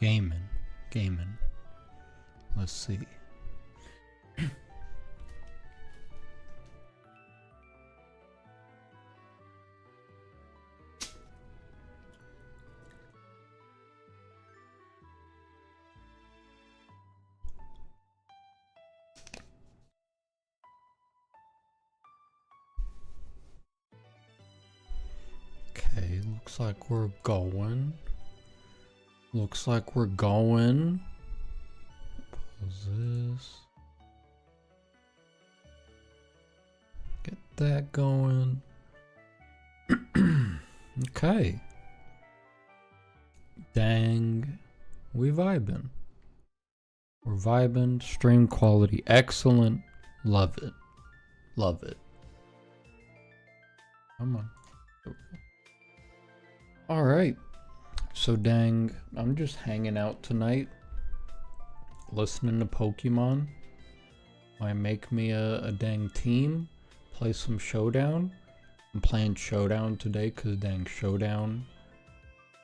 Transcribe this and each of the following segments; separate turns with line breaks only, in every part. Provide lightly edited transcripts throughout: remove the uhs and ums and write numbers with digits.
Gaming. Gaming. Let's see. Okay, looks like we're going. Looks like we're going. Pause this. Get that going. Okay. Dang. We vibing. We're vibing. Stream quality excellent. Love it. Love it. Come on. Alright. So dang, I'm just hanging out tonight. Listening to Pokemon. Might make me a dang team. Play some Showdown. I'm playing Showdown today because dang Showdown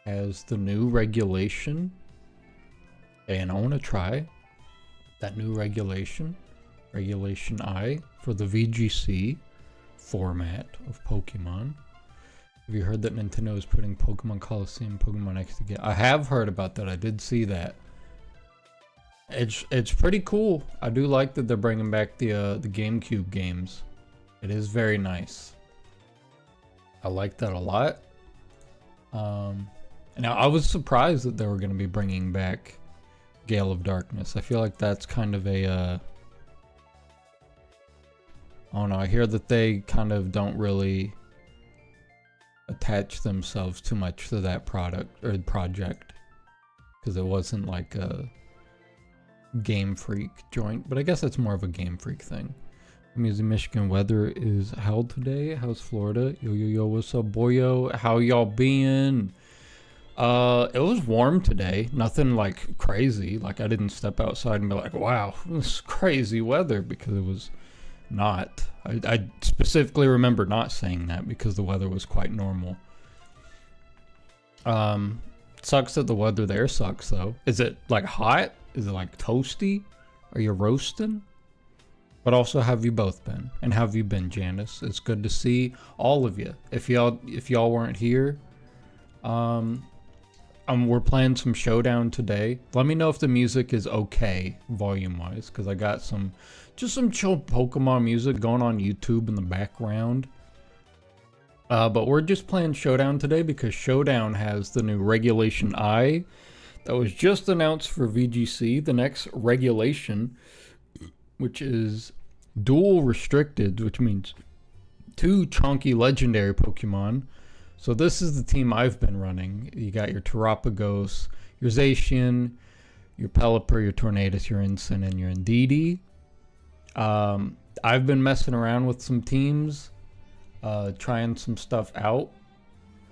has the new regulation. And I want to try that new regulation. Regulation I for the VGC format of Pokemon. Have you heard that Nintendo is putting Pokemon Coliseum, Pokemon X together? I have heard about that. I did see that. It's pretty cool. I do like that they're bringing back the GameCube games. It is very nice. I like that a lot. Now I was surprised that they were going to be bringing back Gale of Darkness. I feel like that's kind of a I don't know. I hear that they kind of don't really attach themselves too much to that product or project because it wasn't like a Game Freak joint, but I guess that's more of a Game Freak thing. Musi, Michigan weather is held today. How's Florida? Yo yo yo, what's up boyo? How y'all been? It was warm today. Nothing like crazy. Like I didn't step outside and be like, wow, this is crazy weather, because it was not. I specifically remember not saying that because the weather was quite normal. Sucks that the weather there sucks though. Is it like hot? Is it like toasty? Are you roasting? But also, how have you both been? And how have you been, Janice? It's good to see all of you. If y'all weren't here, we're playing some Showdown today. Let me know if the music is okay volume-wise, because I got just some chill Pokemon music going on YouTube in the background. But we're just playing Showdown today because Showdown has the new Regulation I that was just announced for VGC. The next regulation, which is dual restricted, which means 2 chunky legendary Pokemon. So this is the team I've been running. You got your Terapagos, your Zacian, your Pelipper, your Tornadus, your Incin, and your Indeedee. I've been messing around with some teams, trying some stuff out,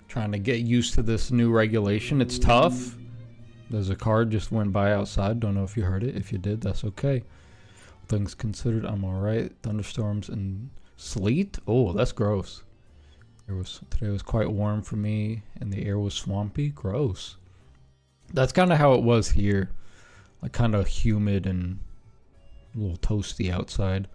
trying to get used to this new regulation. It's tough. There's a car just went by outside. Don't know if you heard it. If you did, that's okay. Things considered, I'm alright. Thunderstorms and sleet? Oh, that's gross. Today was quite warm for me, and the air was swampy. Gross. That's kind of how it was here. Like kind of humid and a little toasty outside.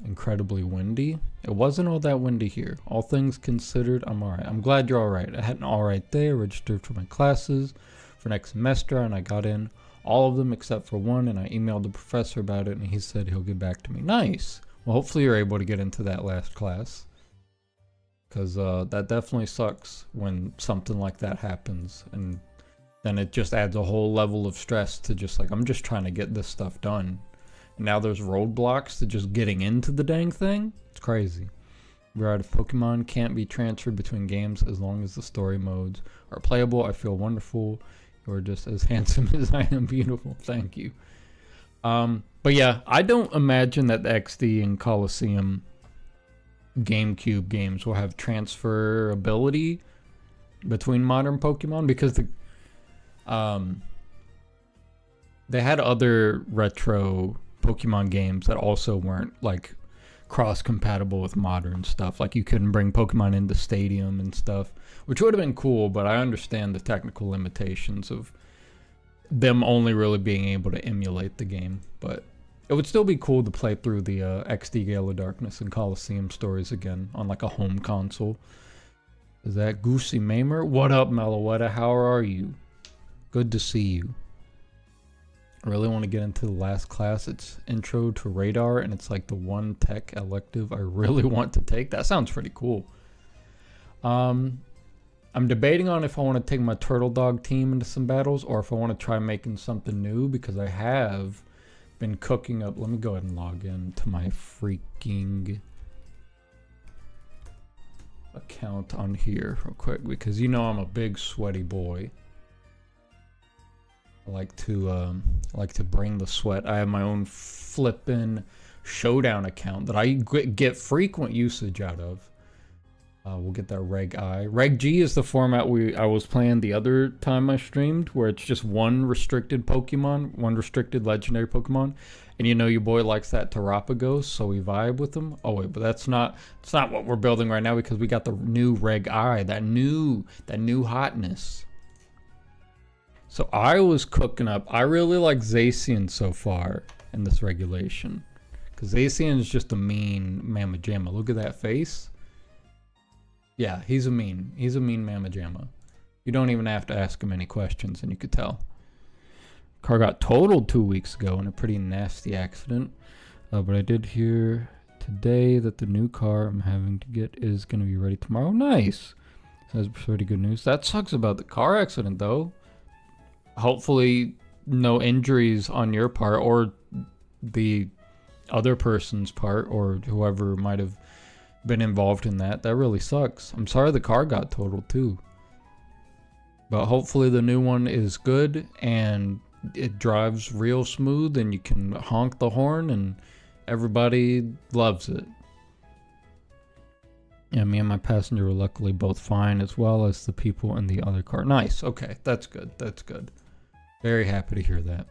Incredibly windy. It wasn't all that windy here. All things considered, I'm alright. I'm glad you're alright. I had an alright day. I registered for my classes for next semester, and I got in all of them except for one, and I emailed the professor about it, and he said he'll get back to me. Nice. Well, hopefully you're able to get into that last class. Because that definitely sucks when something like that happens, and then it just adds a whole level of stress to just like, I'm just trying to get this stuff done. And now there's roadblocks to just getting into the dang thing. It's crazy. Variety of Pokemon can't be transferred between games as long as the story modes are playable. I feel wonderful. You're just as handsome as I am beautiful. Thank you. But yeah, I don't imagine that the XD and Coliseum GameCube games will have transferability between modern Pokemon, because they had other retro Pokemon games that also weren't like cross-compatible with modern stuff. Like you couldn't bring Pokemon into Stadium and stuff, which would have been cool, but I understand the technical limitations of them only really being able to emulate the game. But it would still be cool to play through the XD Gale of Darkness and Coliseum stories again on like a home console. Is that Goosey Mamer? What up, Meloetta? How are you? Good to see you. I really want to get into the last class. It's Intro to Radar, and it's like the one tech elective I really want to take. That sounds pretty cool. I'm debating on if I want to take my Turtle Dog team into some battles or if I want to try making something new, because I have been cooking up. Let me go ahead and log in to my freaking account on here real quick, because you know I'm a big sweaty boy. I like to bring the sweat. I have my own flippin' Showdown account that I get frequent usage out of. We'll get that Reg I. Reg G is the format I was playing the other time I streamed, where it's just one restricted Pokemon, one restricted legendary Pokemon, and you know your boy likes that Terapagos, so we vibe with him. Oh wait, but it's not what we're building right now, because we got the new Reg I, that new hotness. So I was cooking up. I really like Zacian so far in this regulation, because Zacian is just a mean Mamma Jamma. Look at that face. Yeah, he's a mean Mamma Jamma. You don't even have to ask him any questions, and you could tell. Car got totaled 2 weeks ago in a pretty nasty accident. But I did hear today that the new car I'm having to get is going to be ready tomorrow. Nice. So that's pretty good news. That sucks about the car accident, though. Hopefully no injuries on your part or the other person's part, or whoever might have been involved in that. That really sucks. I'm sorry the car got totaled too. But hopefully the new one is good and it drives real smooth and you can honk the horn and everybody loves it. Yeah, me and my passenger were luckily both fine, as well as the people in the other car. Nice. Okay, that's good. That's good. Very happy to hear that.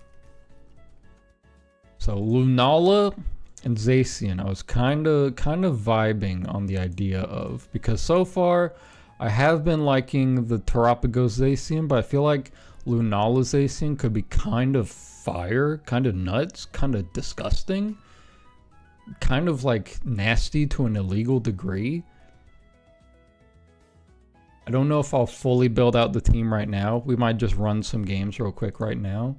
So Lunala and Zacian, I was kind of vibing on the idea of, because so far I have been liking the Terapagos Zacian, but I feel like Lunala Zacian could be kind of fire, kind of nuts, kind of disgusting, kind of like nasty to an illegal degree. I don't know if I'll fully build out the team right now. We might just run some games real quick right now.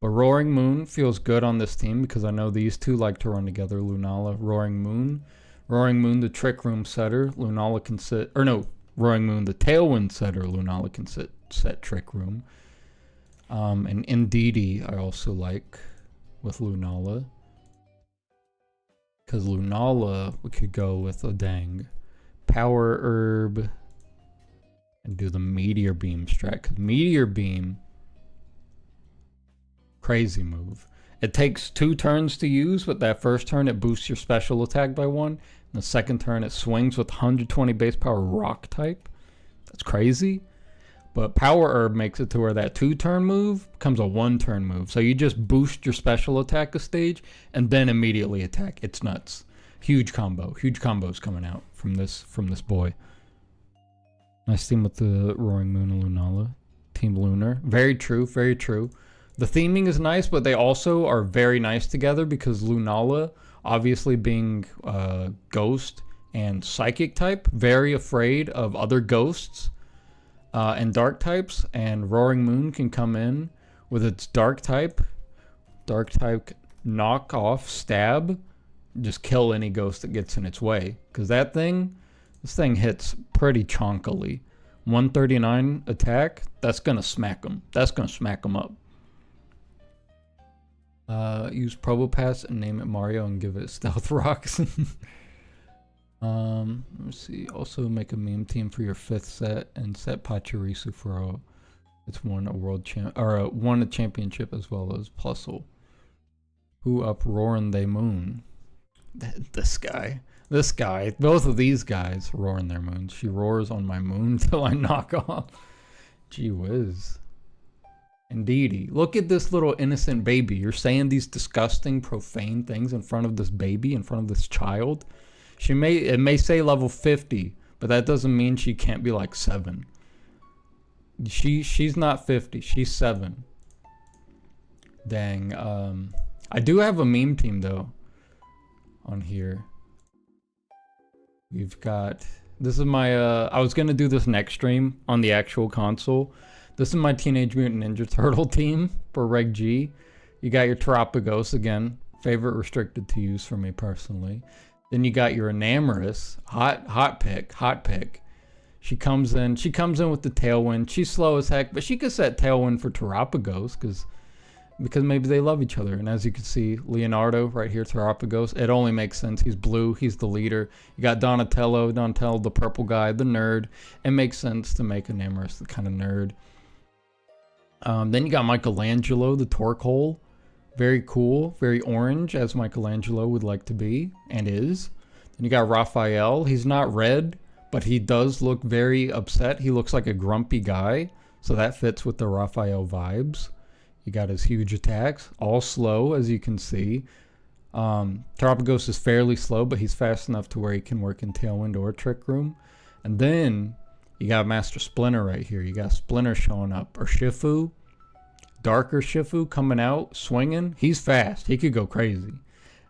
But Roaring Moon feels good on this team, because I know these two like to run together. Lunala, Roaring Moon. Roaring Moon, the Trick Room setter. Lunala can sit, or no, Roaring Moon, the Tailwind setter. Lunala can set Trick Room. And Indeedee I also like with Lunala, because Lunala, we could go with a dang Power Herb and do the Meteor Beam strat, because Meteor Beam, crazy move. It takes 2 turns to use, but that first turn it boosts your special attack by 1. And the second turn it swings with 120 base power rock type. That's crazy. But Power Herb makes it to where that 2-turn move becomes a 1-turn move. So you just boost your special attack a stage and then immediately attack. It's nuts. Huge combo. Huge combos coming out from this boy. Nice team with the Roaring Moon and Lunala. Team Lunar. Very true, very true. The theming is nice, but they also are very nice together, because Lunala, obviously being ghost and psychic type, very afraid of other ghosts and dark types, and Roaring Moon can come in with its dark type knock off, stab, just kill any ghost that gets in its way, because this thing hits pretty chonkily. 139 attack, that's gonna smack them. That's gonna smack them up. Use Probopass and name it Mario and give it Stealth Rocks. Let me see. Also make a meme team for your 5th set and set Pachirisu for it's won a championship as well as Plusle. Who uproaring they moon? This guy, both of these guys roaring their moons. She roars on my moon till I knock off. Gee whiz. Indeedy. Look at this little innocent baby. You're saying these disgusting, profane things in front of this baby, in front of this child. It may say level 50, but that doesn't mean she can't be like 7. She's not 50, she's 7. Dang. I do have a meme team though on here. We've got, this is my, I was gonna do this next stream on the actual console. This is my Teenage Mutant Ninja Turtle team for Reg G. You got your Terapagos again, favorite restricted to use for me personally. Then you got your Enamorous, hot pick. She comes in with the Tailwind. She's slow as heck, but she could set Tailwind for Terapagos because maybe they love each other. And as you can see, Leonardo right here, Terapagos, it only makes sense. He's blue, he's the leader. You got Donatello, the purple guy, the nerd. It makes sense to make Enamorous the kind of nerd. Then you got Michelangelo, the Torque Hole. Very cool, very orange, as Michelangelo would like to be, and is. Then you got Raphael. He's not red, but he does look very upset. He looks like a grumpy guy, so that fits with the Raphael vibes. You got his huge attacks, all slow, as you can see. Terapagos is fairly slow, but he's fast enough to where he can work in Tailwind or Trick Room. And then you got Master Splinter right here. You got Splinter showing up, or Shifu. Darker Shifu coming out, swinging. He's fast. He could go crazy.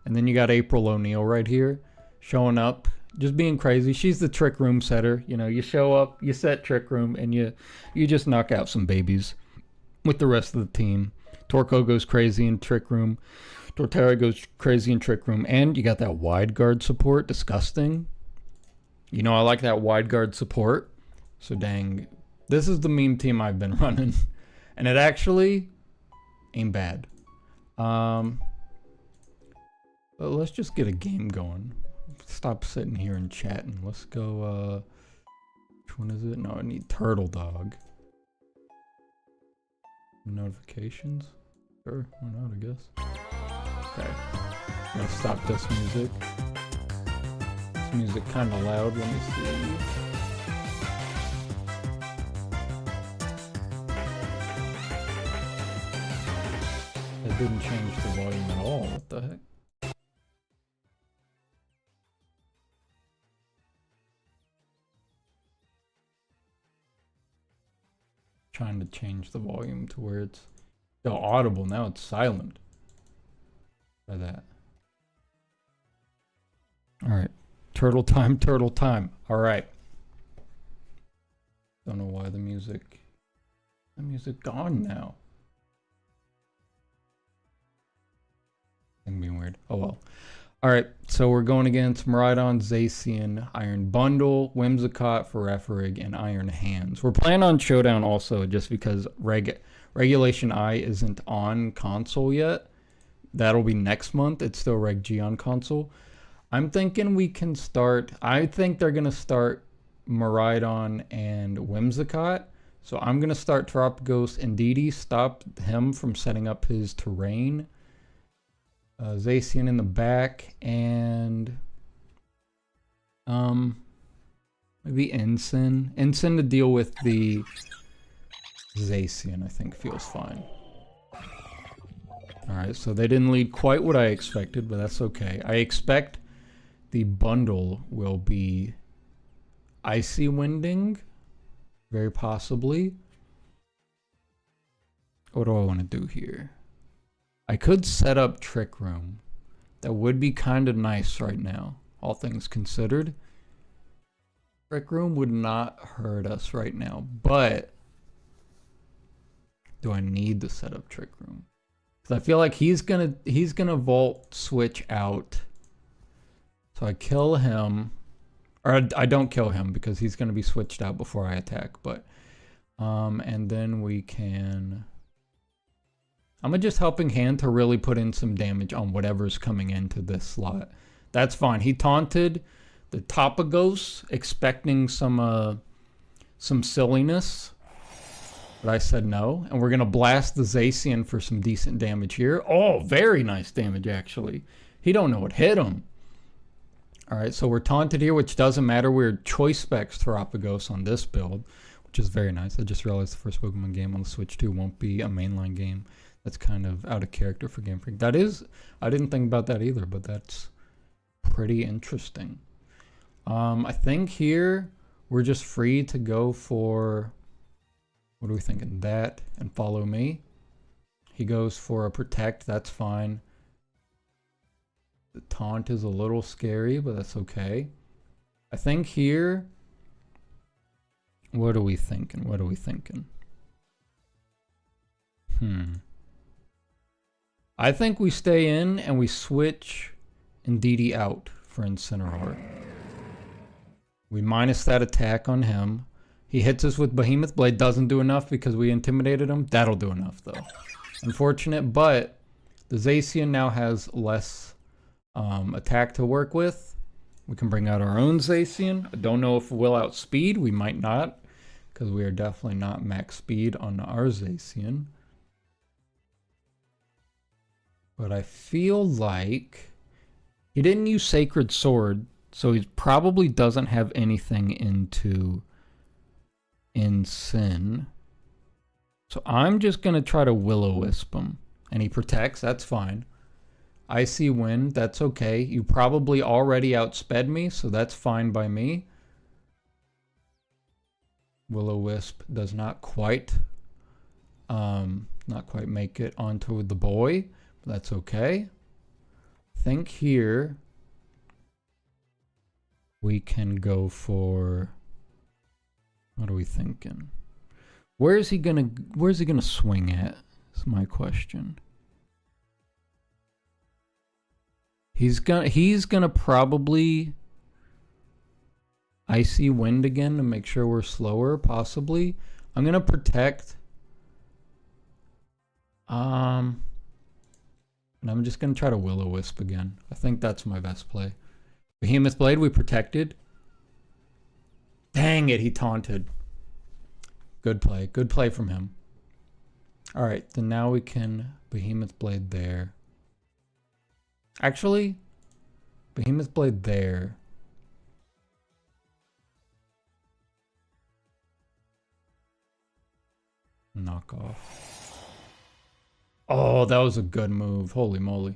And then you got April O'Neil right here, showing up, just being crazy. She's the Trick Room setter. You know, you show up, you set Trick Room, and you just knock out some babies with the rest of the team. Torco goes crazy in Trick Room. Torterra goes crazy in Trick Room. And you got that wide guard support. Disgusting. You know, I like that wide guard support. So dang, this is the meme team I've been running. And it actually ain't bad. But let's just get a game going. Stop sitting here and chatting. Let's go, which one is it? No, I need Turtle Dog. Notifications? Sure, why not, I guess. Okay. I'm gonna stop this music. This music kinda loud, let me see. That didn't change the volume at all, what the heck? Trying to change the volume to where it's still audible. Now it's silent. Try that. Alright. Turtle time. Alright. Don't know why the music gone now. Being weird. Oh well. Alright, so we're going against Miraidon, Zacian, Iron Bundle, Whimsicott, Farafrig, and Iron Hands. We're playing on Showdown also just because Regulation I isn't on console yet. That'll be next month. It's still Reg G on console. I'm thinking we can start, I think they're going to start Miraidon and Whimsicott. So I'm going to start Terapagos and Didi, stop him from setting up his terrain. Zacian in the back, and maybe Ensign to deal with the Zacian. I think feels fine. Alright, so they didn't lead quite what I expected, but that's okay. I expect the bundle will be Icy Winding, very possibly. What do I want to do here? I could set up Trick Room. That would be kind of nice right now, all things considered. Trick Room would not hurt us right now, but do I need to set up Trick Room? Because I feel like he's gonna Volt Switch out. So I kill him, or I don't kill him because he's gonna be switched out before I attack. But and then we can. I'm just helping hand to really put in some damage on whatever's coming into this slot. That's fine. He taunted the Terapagos, expecting some silliness. But I said no. And we're going to blast the Zacian for some decent damage here. Oh, very nice damage, actually. He don't know what hit him. Alright, so we're taunted here, which doesn't matter. We're choice specs Terapagos on this build, which is very nice. I just realized the first Pokemon game on the Switch 2 won't be a mainline game. That's kind of out of character for Game Freak. That is, I didn't think about that either, but that's pretty interesting. I think here we're just free to go for, what are we thinking? That and Follow Me. He goes for a protect. That's fine. The taunt is a little scary, but that's okay. I think here... What are we thinking? What are we thinking? I think we stay in and we switch Indeedee out for Incineroar. We minus that attack on him. He hits us with Behemoth Blade. Doesn't do enough because we intimidated him. That'll do enough though. Unfortunate, but the Zacian now has less attack to work with. We can bring out our own Zacian. I don't know if we'll outspeed. We might not, because we are definitely not max speed on our Zacian. But I feel like he didn't use Sacred Sword, so he probably doesn't have anything into Sin. So I'm just going to try to Will-O-Wisp him. And he protects, that's fine. Icy Wind, that's okay. You probably already outsped me, so that's fine by me. Will-O-Wisp does not quite make it onto the boy, but that's okay. I think here we can go for, what are we thinking? Where's he gonna swing at? Is my question. He's gonna probably Icy Wind again to make sure we're slower, possibly. I'm gonna protect. And I'm just gonna try to Will-O-Wisp again. I think that's my best play. Behemoth Blade, we protected. Dang it, he taunted. Good play from him. Alright, then now we can Behemoth Blade there. Actually, Behemoth Blade there. Knock off. Oh, that was a good move. Holy moly.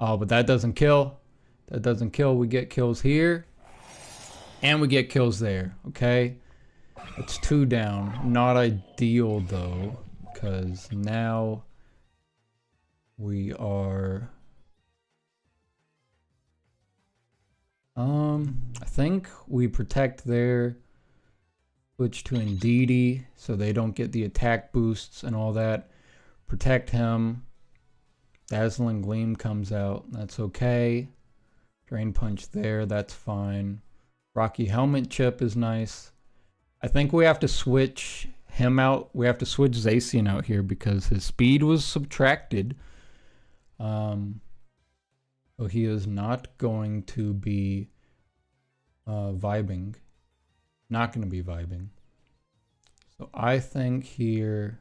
Oh, but that doesn't kill. That doesn't kill. We get kills here. And we get kills there. Okay. It's 2 down. Not ideal though, because now we are... I think we protect there. Switch to Indeedee so they don't get the attack boosts and all that. Protect him. Dazzling Gleam comes out. That's okay. Drain Punch there. That's fine. Rocky Helmet Chip is nice. I think we have to switch him out. We have to switch Zacian out here because his speed was subtracted. So he is not going to be vibing. Not going to be vibing. So I think here...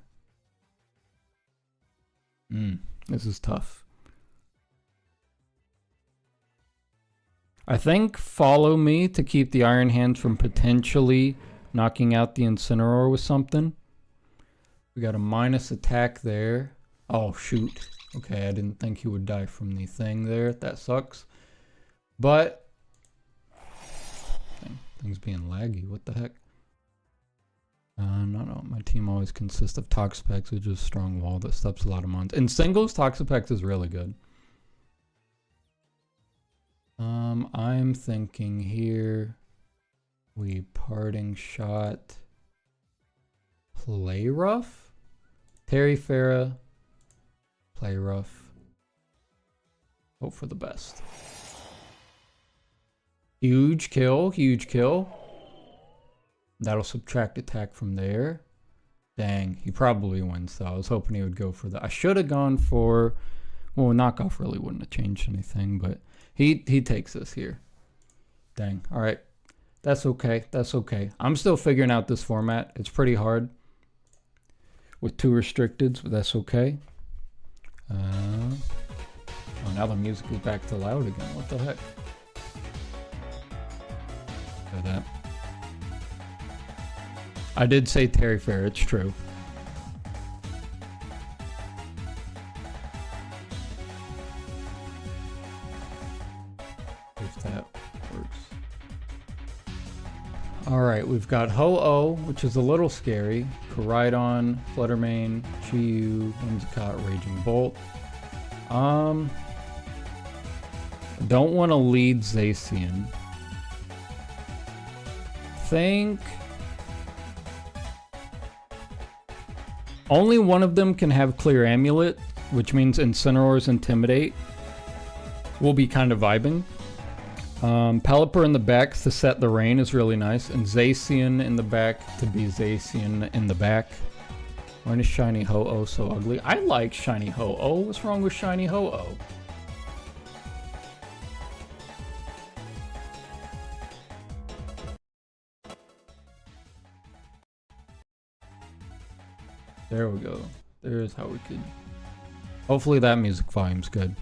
this is tough. I think follow me to keep the Iron Hands from potentially knocking out the Incineroar with something. We got a minus attack there. Oh, shoot. Okay, I didn't think he would die from the thing there. That sucks. But... things being laggy. What the heck? No. My team always consists of Toxapex, which is a strong wall that stops a lot of mons. In singles, Toxapex is really good. I'm thinking here we Parting Shot, Play Rough, Terry Farah, Play Rough. Hope for the best. Huge kill, huge kill. That'll subtract attack from there. Dang, he probably wins though. I was hoping he would go for that. I should have gone for, well, knockoff really wouldn't have changed anything, but he takes this here. Dang, all right. That's okay, that's okay. I'm still figuring out this format. It's pretty hard with 2 restricteds, but that's okay. Oh, now the music is back to loud again. What the heck? That. I did say Terry Fair, it's true. If that works. Alright, we've got Ho-Oh, which is a little scary. Koraidon, Fluttermane, Chi-Yu, Whimsicott, Raging Bolt. Don't want to lead Zacian. Think only one of them can have Clear Amulet, which means Incineroar's Intimidate will be kind of vibing. Pelipper in the back to set the rain is really nice, and Zacian in the back to be Zacian in the back. Why is Shiny Ho-Oh so ugly? I like Shiny Ho-Oh. What's wrong with Shiny Ho-Oh? There we go. There's how we could. Hopefully that music volume's good.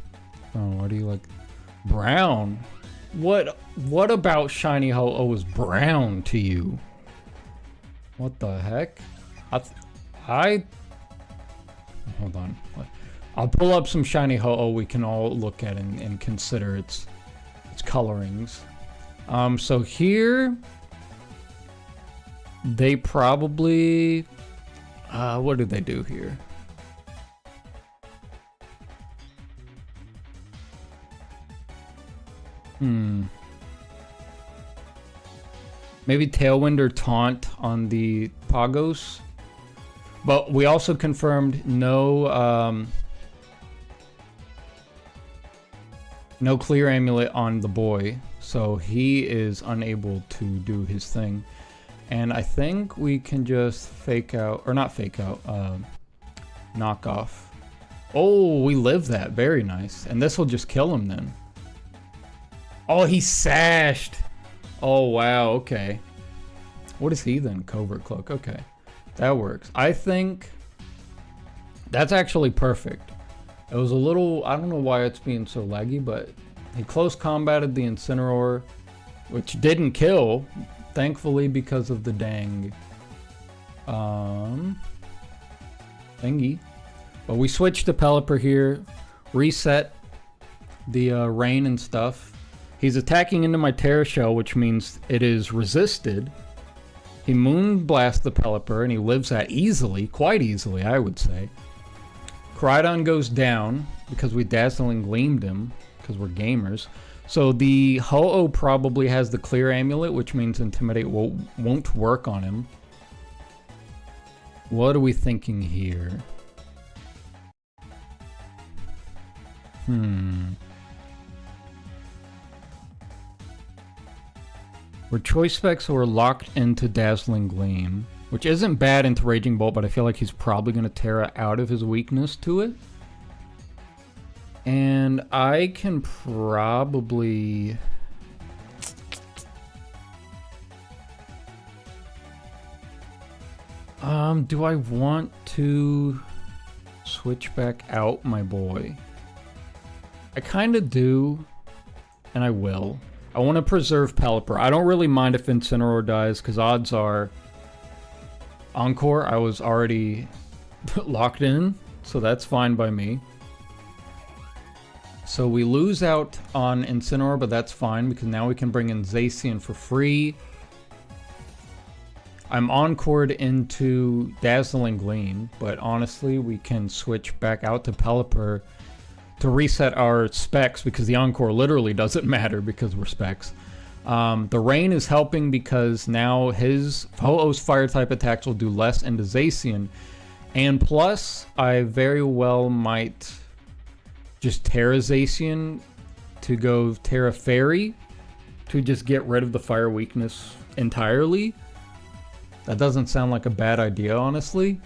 Oh, what do you like? Brown? What about Shiny Ho-Oh is brown to you? What the heck? I hold on. I'll pull up some Shiny Ho-Oh we can all look at and consider its colorings. So here they probably what did they do here? Maybe Tailwind or Taunt on the Pagos. But we also confirmed no no Clear Amulet on the boy, so he is unable to do his thing. And I think we can just fake out, or not fake out, knock off. Oh, we live that. Very nice. And this will just kill him then. Oh, he sashed. Oh, wow. Okay. What is he then? Covert Cloak. Okay. That works. I think that's actually perfect. It was a little, I don't know why it's being so laggy, but he close combated the Incineroar, which didn't kill, thankfully, because of the dang thingy. But we switched to Pelipper here, reset the rain and stuff. He's attacking into my Terra Shell, which means it is resisted. He Moonblasts the Pelipper, and he lives that easily, quite easily, I would say. Koraidon goes down because we Dazzling Gleamed him, because we're gamers. So the Ho-Oh probably has the Clear Amulet, which means Intimidate won't work on him. What are we thinking here? We're choice specs, so we're locked into Dazzling Gleam, which isn't bad into Raging Bolt, but I feel like he's probably going to Terra out of his weakness to it. And I can probably... do I want to switch back out my boy? I kind of do, and I will. I want to preserve Pelipper. I don't really mind if Incineroar dies, because odds are Encore, I was already locked in, so that's fine by me. So we lose out on Incineroar, but that's fine, because now we can bring in Zacian for free. I'm encored into Dazzling Gleam, but honestly, we can switch back out to Pelipper to reset our specs, because the Encore literally doesn't matter because we're specs. The rain is helping because now his Ho-Oh's fire type attacks will do less into Zacian. And plus, I very well might just Terra Zacian to go Terra Fairy to just get rid of the fire weakness entirely. That doesn't sound like a bad idea, honestly.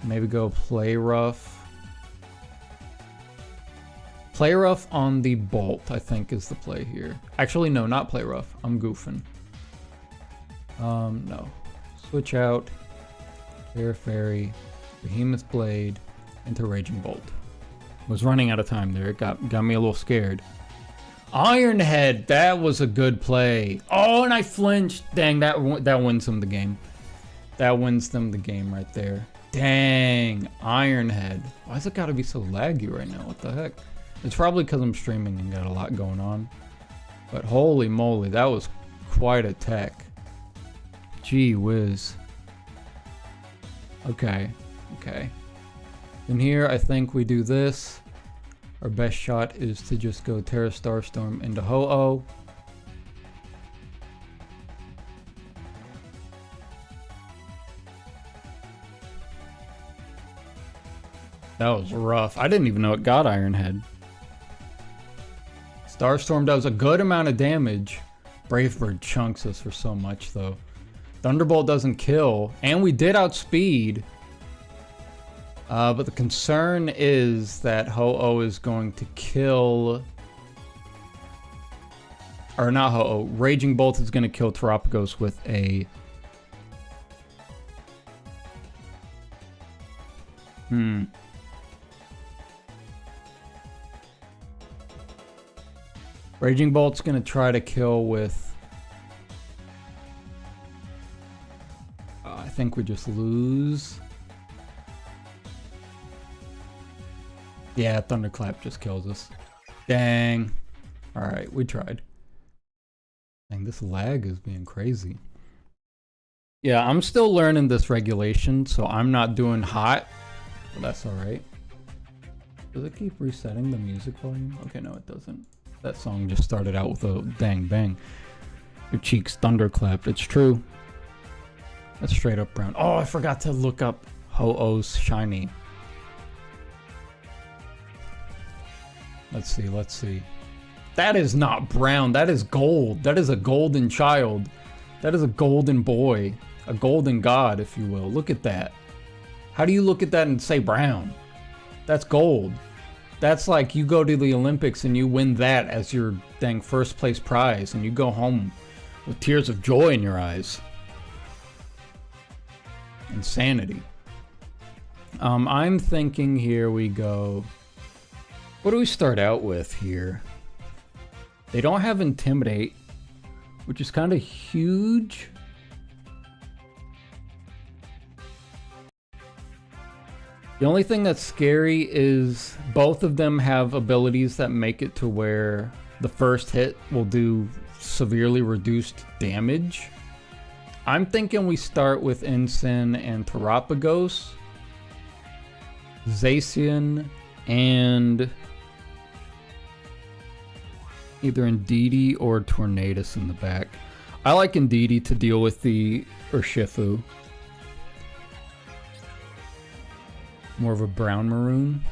Maybe go Play Rough. Play Rough on the Bolt, I think, is the play here. Actually, no, not Play Rough. I'm goofing. No. Switch out. Terra Fairy. Behemoth Blade. Into Raging Bolt. Was running out of time there. It got me a little scared. Iron Head! That was a good play. Oh, and I flinched. Dang, that wins them the game. That wins them the game right there. Dang. Iron Head. Why's it gotta be so laggy right now? What the heck? It's probably because I'm streaming and got a lot going on. But holy moly, that was quite a tech. Gee whiz. Okay, okay. In here, I think we do this. Our best shot is to just go Terra Starstorm into Ho-Oh. That was rough. I didn't even know it got Ironhead. Starstorm does a good amount of damage. Bravebird chunks us for so much, though. Thunderbolt doesn't kill, and we did outspeed. But the concern is that Ho-Oh is going to kill... Or not Ho-Oh. Raging Bolt is going to kill Terapagos with a... Raging Bolt's gonna try to kill with... I think we just lose. Yeah, Thunderclap just kills us. Dang. Alright, we tried. Dang, this lag is being crazy. Yeah, I'm still learning this regulation, so I'm not doing hot. But that's alright. Does it keep resetting the music volume? Okay, no it doesn't. That song just started out with a dang bang. Your cheeks thunderclapped. It's true. That's straight up brown. Oh, I forgot to look up Ho-Oh's shiny. Let's see, let's see. That is not brown. That is gold. That is a golden child. That is a golden boy. A golden god, if you will. Look at that. How do you look at that and say brown? That's gold. That's like you go to the Olympics and you win that as your dang first place prize and you go home with tears of joy in your eyes. Insanity. I'm thinking here we go. What do we start out with here? They don't have Intimidate, which is kind of huge. The only thing that's scary is both of them have abilities that make it to where the first hit will do severely reduced damage. I'm thinking we start with Ensign and Terapagos, Zacian, and either Indeedee or Tornadus in the back. I like Indeedee to deal with the Urshifu. More of a brown maroon.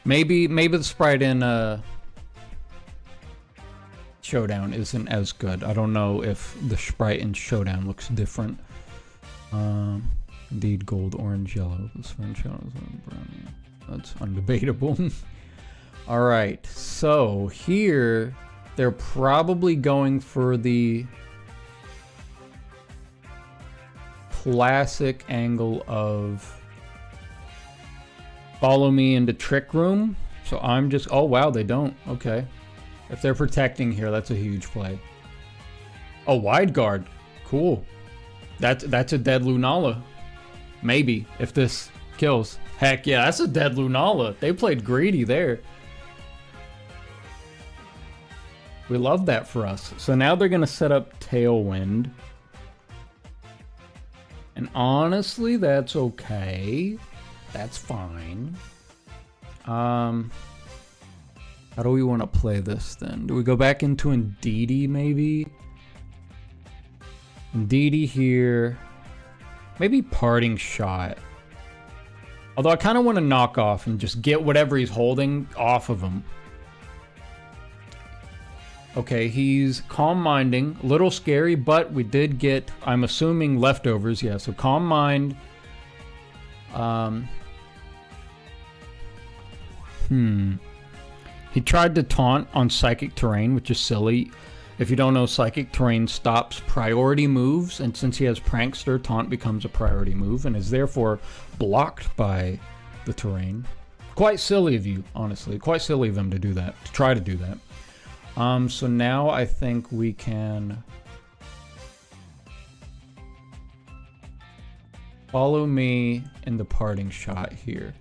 Maybe the sprite in Showdown isn't as good. I don't know if the sprite in Showdown looks different. Indeed, gold, orange, yellow. This French brown. That's undebatable. All right, so here they're probably going for the classic angle of follow me into Trick Room. So I'm just... Oh, wow, they don't. Okay. If they're protecting here, that's a huge play. Oh, Wide Guard. Cool. That's a dead Lunala. Maybe, if this kills. Heck yeah, that's a dead Lunala. They played greedy there. We love that for us. So now they're going to set up Tailwind. And honestly, that's okay. That's fine. How do we want to play this then? Do we go back into Indeedee maybe? Indeedee here. Maybe Parting Shot. Although I kind of want to knock off and just get whatever he's holding off of him. Okay, he's Calm Minding. A little scary, but we did get, I'm assuming, leftovers. Yeah, so Calm Mind. He tried to taunt on Psychic Terrain, which is silly. If you don't know, Psychic Terrain stops priority moves, and since he has Prankster, Taunt becomes a priority move and is therefore blocked by the terrain. Quite silly of you, honestly. Quite silly of him to do that, to try to do that. So now I think we can follow me in the Parting Shot here.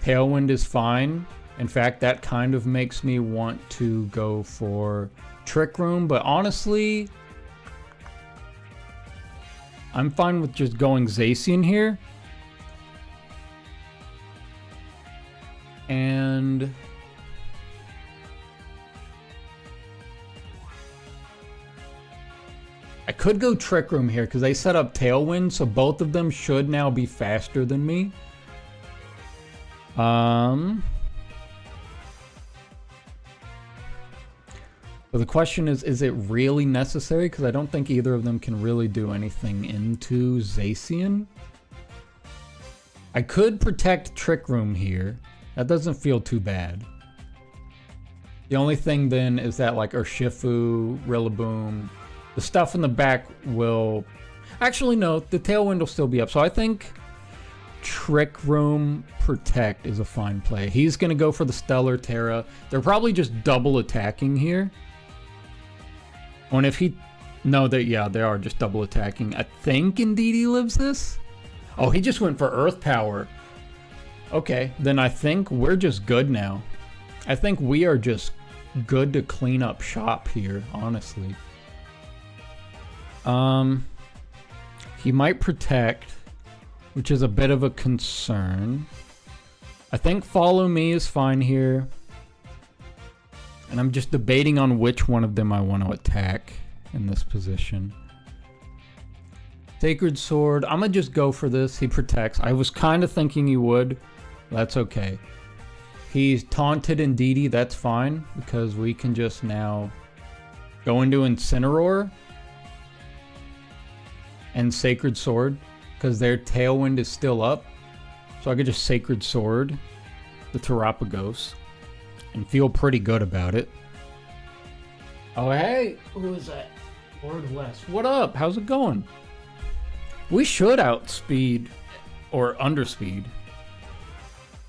Tailwind is fine. In fact, that kind of makes me want to go for Trick Room, but honestly, I'm fine with just going Zacian here. And I could go Trick Room here because they set up Tailwind, so both of them should now be faster than me. But the question is it really necessary? Because I don't think either of them can really do anything into Zacian. I could protect Trick Room here. That doesn't feel too bad. The only thing then is that like Urshifu, Rillaboom, the stuff in the back will... Actually no, the Tailwind will still be up. So I think Trick Room Protect is a fine play. He's going to go for the Stellar Terra. They're probably just double attacking here. And if he... No, they are just double attacking. I think Indeedee lives this? Oh, he just went for Earth Power. Okay, then I think we're just good now. I think we are just good to clean up shop here, honestly. He might Protect, which is a bit of a concern. I think Follow Me is fine here. And I'm just debating on which one of them I want to attack in this position. Sacred Sword, I'm going to just go for this. He protects. I was kind of thinking he would. That's okay. He's taunted Indeedee, that's fine. Because we can just now go into Incineroar and Sacred Sword. Because their Tailwind is still up. So I could just Sacred Sword the Terapagos and feel pretty good about it. Oh, hey! Who is that? Lord West. What up? How's it going? We should outspeed or underspeed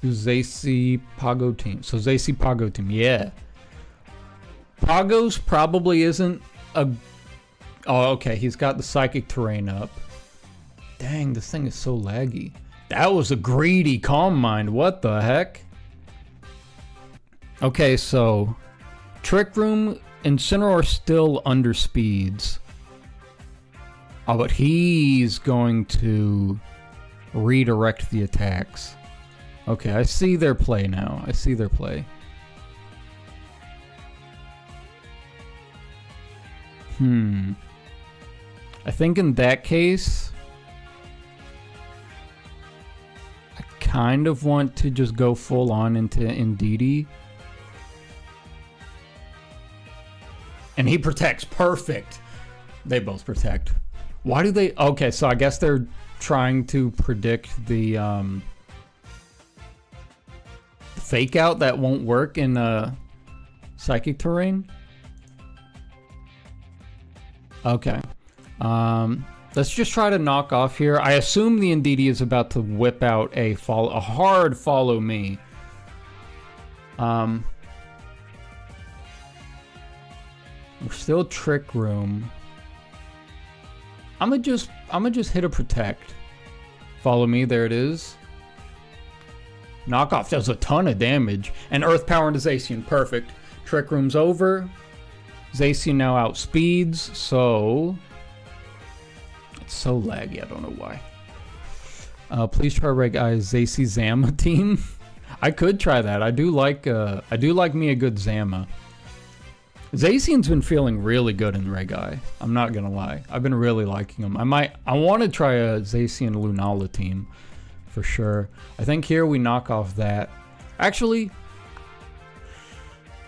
Zacy Pago team. So Zacy Pago team, yeah. Pagos probably isn't a... Oh, okay. He's got the Psychic Terrain up. Dang, this thing is so laggy. That was a greedy Calm Mind. What the heck? Okay, so Trick Room, Incineroar still underspeeds. Oh, but he's going to redirect the attacks. Okay, I see their play now. I see their play. I think in that case, I kind of want to just go full on into Indeedee. And he protects. Perfect. They both protect. Why do they... Okay, so I guess they're trying to predict the fake out that won't work in Psychic Terrain. Okay. Let's just try to knock off here. I assume the Indeedee is about to whip out a hard Follow Me. We're still Trick Room. I'm gonna just hit a Protect. Follow Me, there it is. Knockoff does a ton of damage. And Earth Power into Zacian, perfect. Trick Room's over. Zacian now outspeeds, so... It's so laggy, I don't know why. Please try Reg I Zacy Zama team. I could try that. I do like me a good Zama. Zacian's been feeling really good in Reg I. I'm not gonna lie. I've been really liking him. I want to try a Zacian Lunala team for sure. I think here we knock off that. Actually,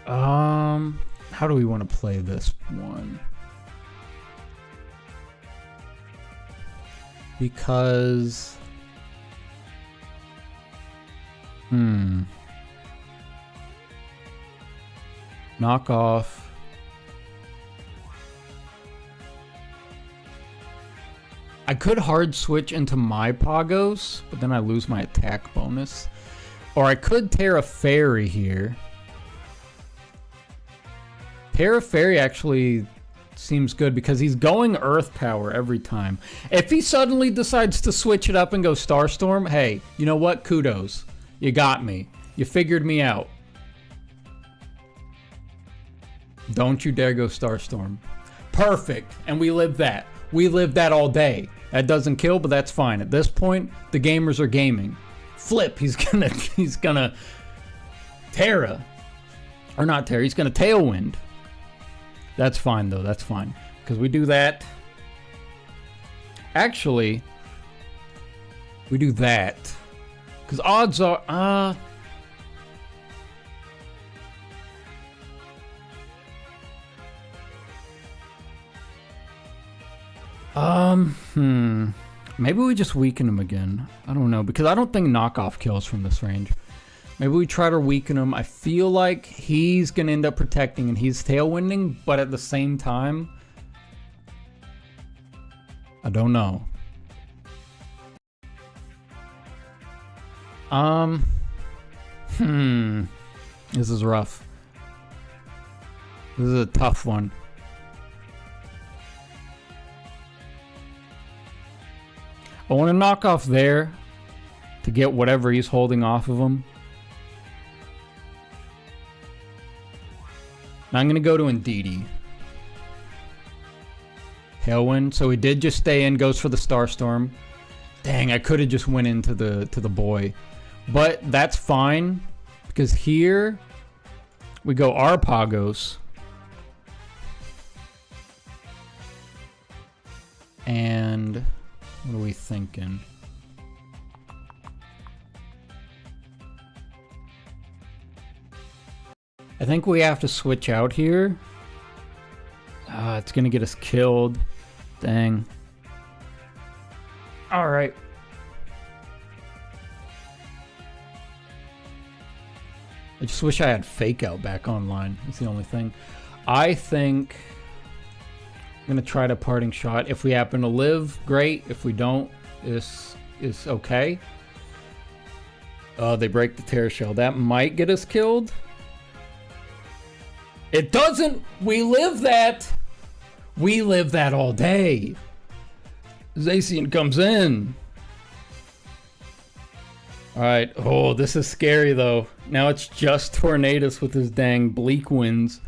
how do we want to play this one? Because knock off. I could hard switch into my Pagos, but then I lose my attack bonus. Or I could Terra Fairy here. Terra Fairy actually seems good because he's going Earth Power every time. If he suddenly decides to switch it up and go Starstorm, hey, you know what? Kudos. You got me. You figured me out. Don't you dare go Starstorm. Perfect. And we live that. We live that all day. That doesn't kill, but that's fine. At this point, the gamers are gaming. Flip. He's gonna Terra. Or not Terra. He's gonna Tailwind. That's fine though. That's fine. Because we do that. Actually, we do that. Because odds are, maybe we just weaken him again. I don't know, because I don't think knockoff kills from this range. Maybe we try to weaken him. I feel like he's going to end up protecting and he's tailwinding, but at the same time, I don't know. This is rough. This is a tough one. I want to knock off there to get whatever he's holding off of him. Now I'm going to go to Indeedee. Tailwind. So he did just stay in, goes for the Starstorm. Dang, I could have just went into the boy. But that's fine, because here we go Arpagos. And what are we thinking? I think we have to switch out here. It's gonna get us killed. Dang. All right. I just wish I had Fake Out back online. That's the only thing. I think I'm gonna try to Parting Shot. If we happen to live, great. If we don't, it's okay. They break the Terror Shell. That might get us killed. It doesn't. We live that. We live that all day. Zacian comes in. Alright. Oh, this is scary though. Now it's just Tornadus with his dang Bleak Winds.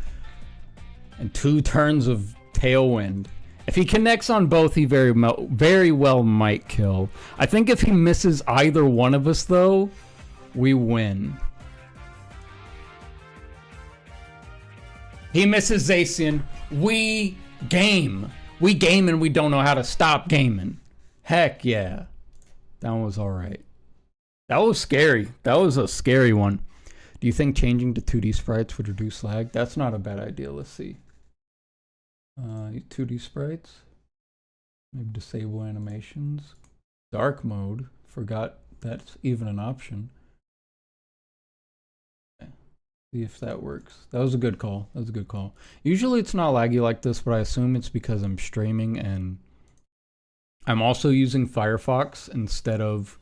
And 2 turns of Tailwind. If he connects on both, he very well might kill. I think if he misses either one of us though, we win. He misses Zacian. We game. We game and we don't know how to stop gaming. Heck yeah. That one was alright. That was scary. That was a scary one. Do you think changing to 2D sprites would reduce lag? That's not a bad idea. Let's see. 2D sprites. Maybe disable animations. Dark mode. Forgot that's even an option. See if that works. That was a good call. That was a good call. Usually it's not laggy like this, but I assume it's because I'm streaming and I'm also using Firefox instead of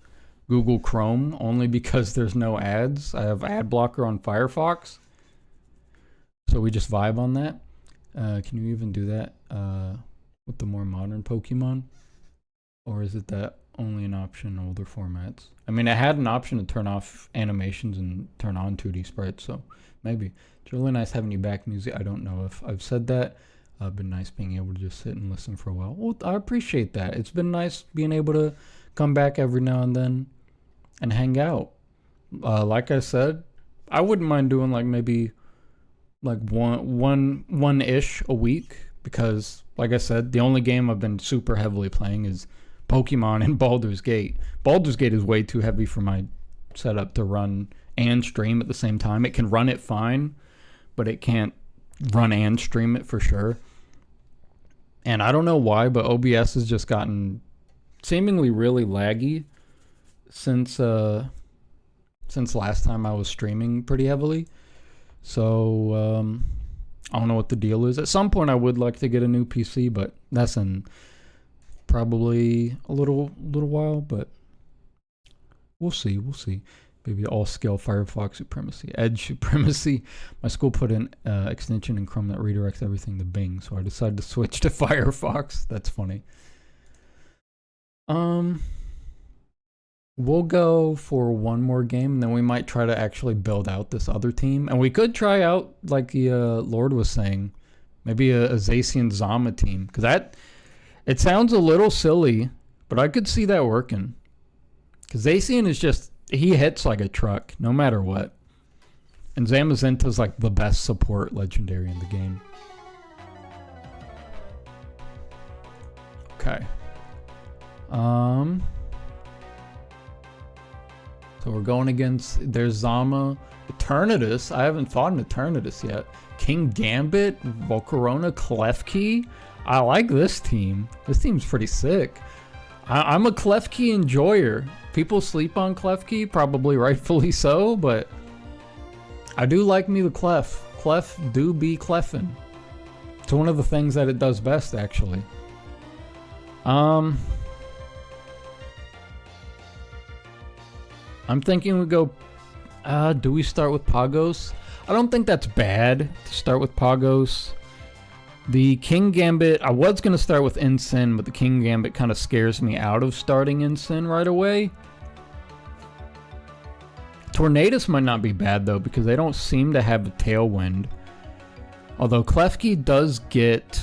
Google Chrome, only because there's no ads. I have ad blocker on Firefox. So we just vibe on that. Can you even do that with the more modern Pokemon? Or is it that only an option in older formats? I mean, I had an option to turn off animations and turn on 2D sprites, so maybe. It's really nice having you back, Musi. I don't know if I've said that. Been nice being able to just sit and listen for a while. Well, I appreciate that. It's been nice being able to come back every now and then and hang out. Like I said, I wouldn't mind doing like maybe like one-ish a week, because like I said, the only game I've been super heavily playing is Pokemon and Baldur's Gate. Baldur's Gate is way too heavy for my setup to run and stream at the same time. It can run it fine, but it can't run and stream it for sure. And I don't know why, but OBS has just gotten seemingly really laggy since last time I was streaming pretty heavily. So I don't know what the deal is. At some point I would like to get a new PC, but that's in probably a little while, but we'll see. Maybe all scale Firefox supremacy, Edge supremacy. My school put in extension in Chrome that redirects everything to Bing, so I decided to switch to Firefox. That's funny. We'll go for one more game, and then we might try to actually build out this other team. And we could try out, like the Lord was saying, maybe a Zacian Zama team. Because it sounds a little silly, but I could see that working. Because Zacian is just, he hits like a truck, no matter what. And Zamazenta's like the best support legendary in the game. Okay. So we're going against, there's Zama, Eternatus. I haven't fought an Eternatus yet. King Gambit, Volcarona, Klefki. I like this team. This team's pretty sick. I'm a Klefki enjoyer. People sleep on Klefki, probably rightfully so, but I do like me the Clef. Clef do be cleffin'. It's one of the things that it does best, actually. I'm thinking we go, do we start with Pagos? I don't think that's bad to start with Pagos. The King Gambit, I was going to start with Ensign, but the King Gambit kind of scares me out of starting Ensign right away. Tornadus might not be bad though, because they don't seem to have a Tailwind. Although Klefki does get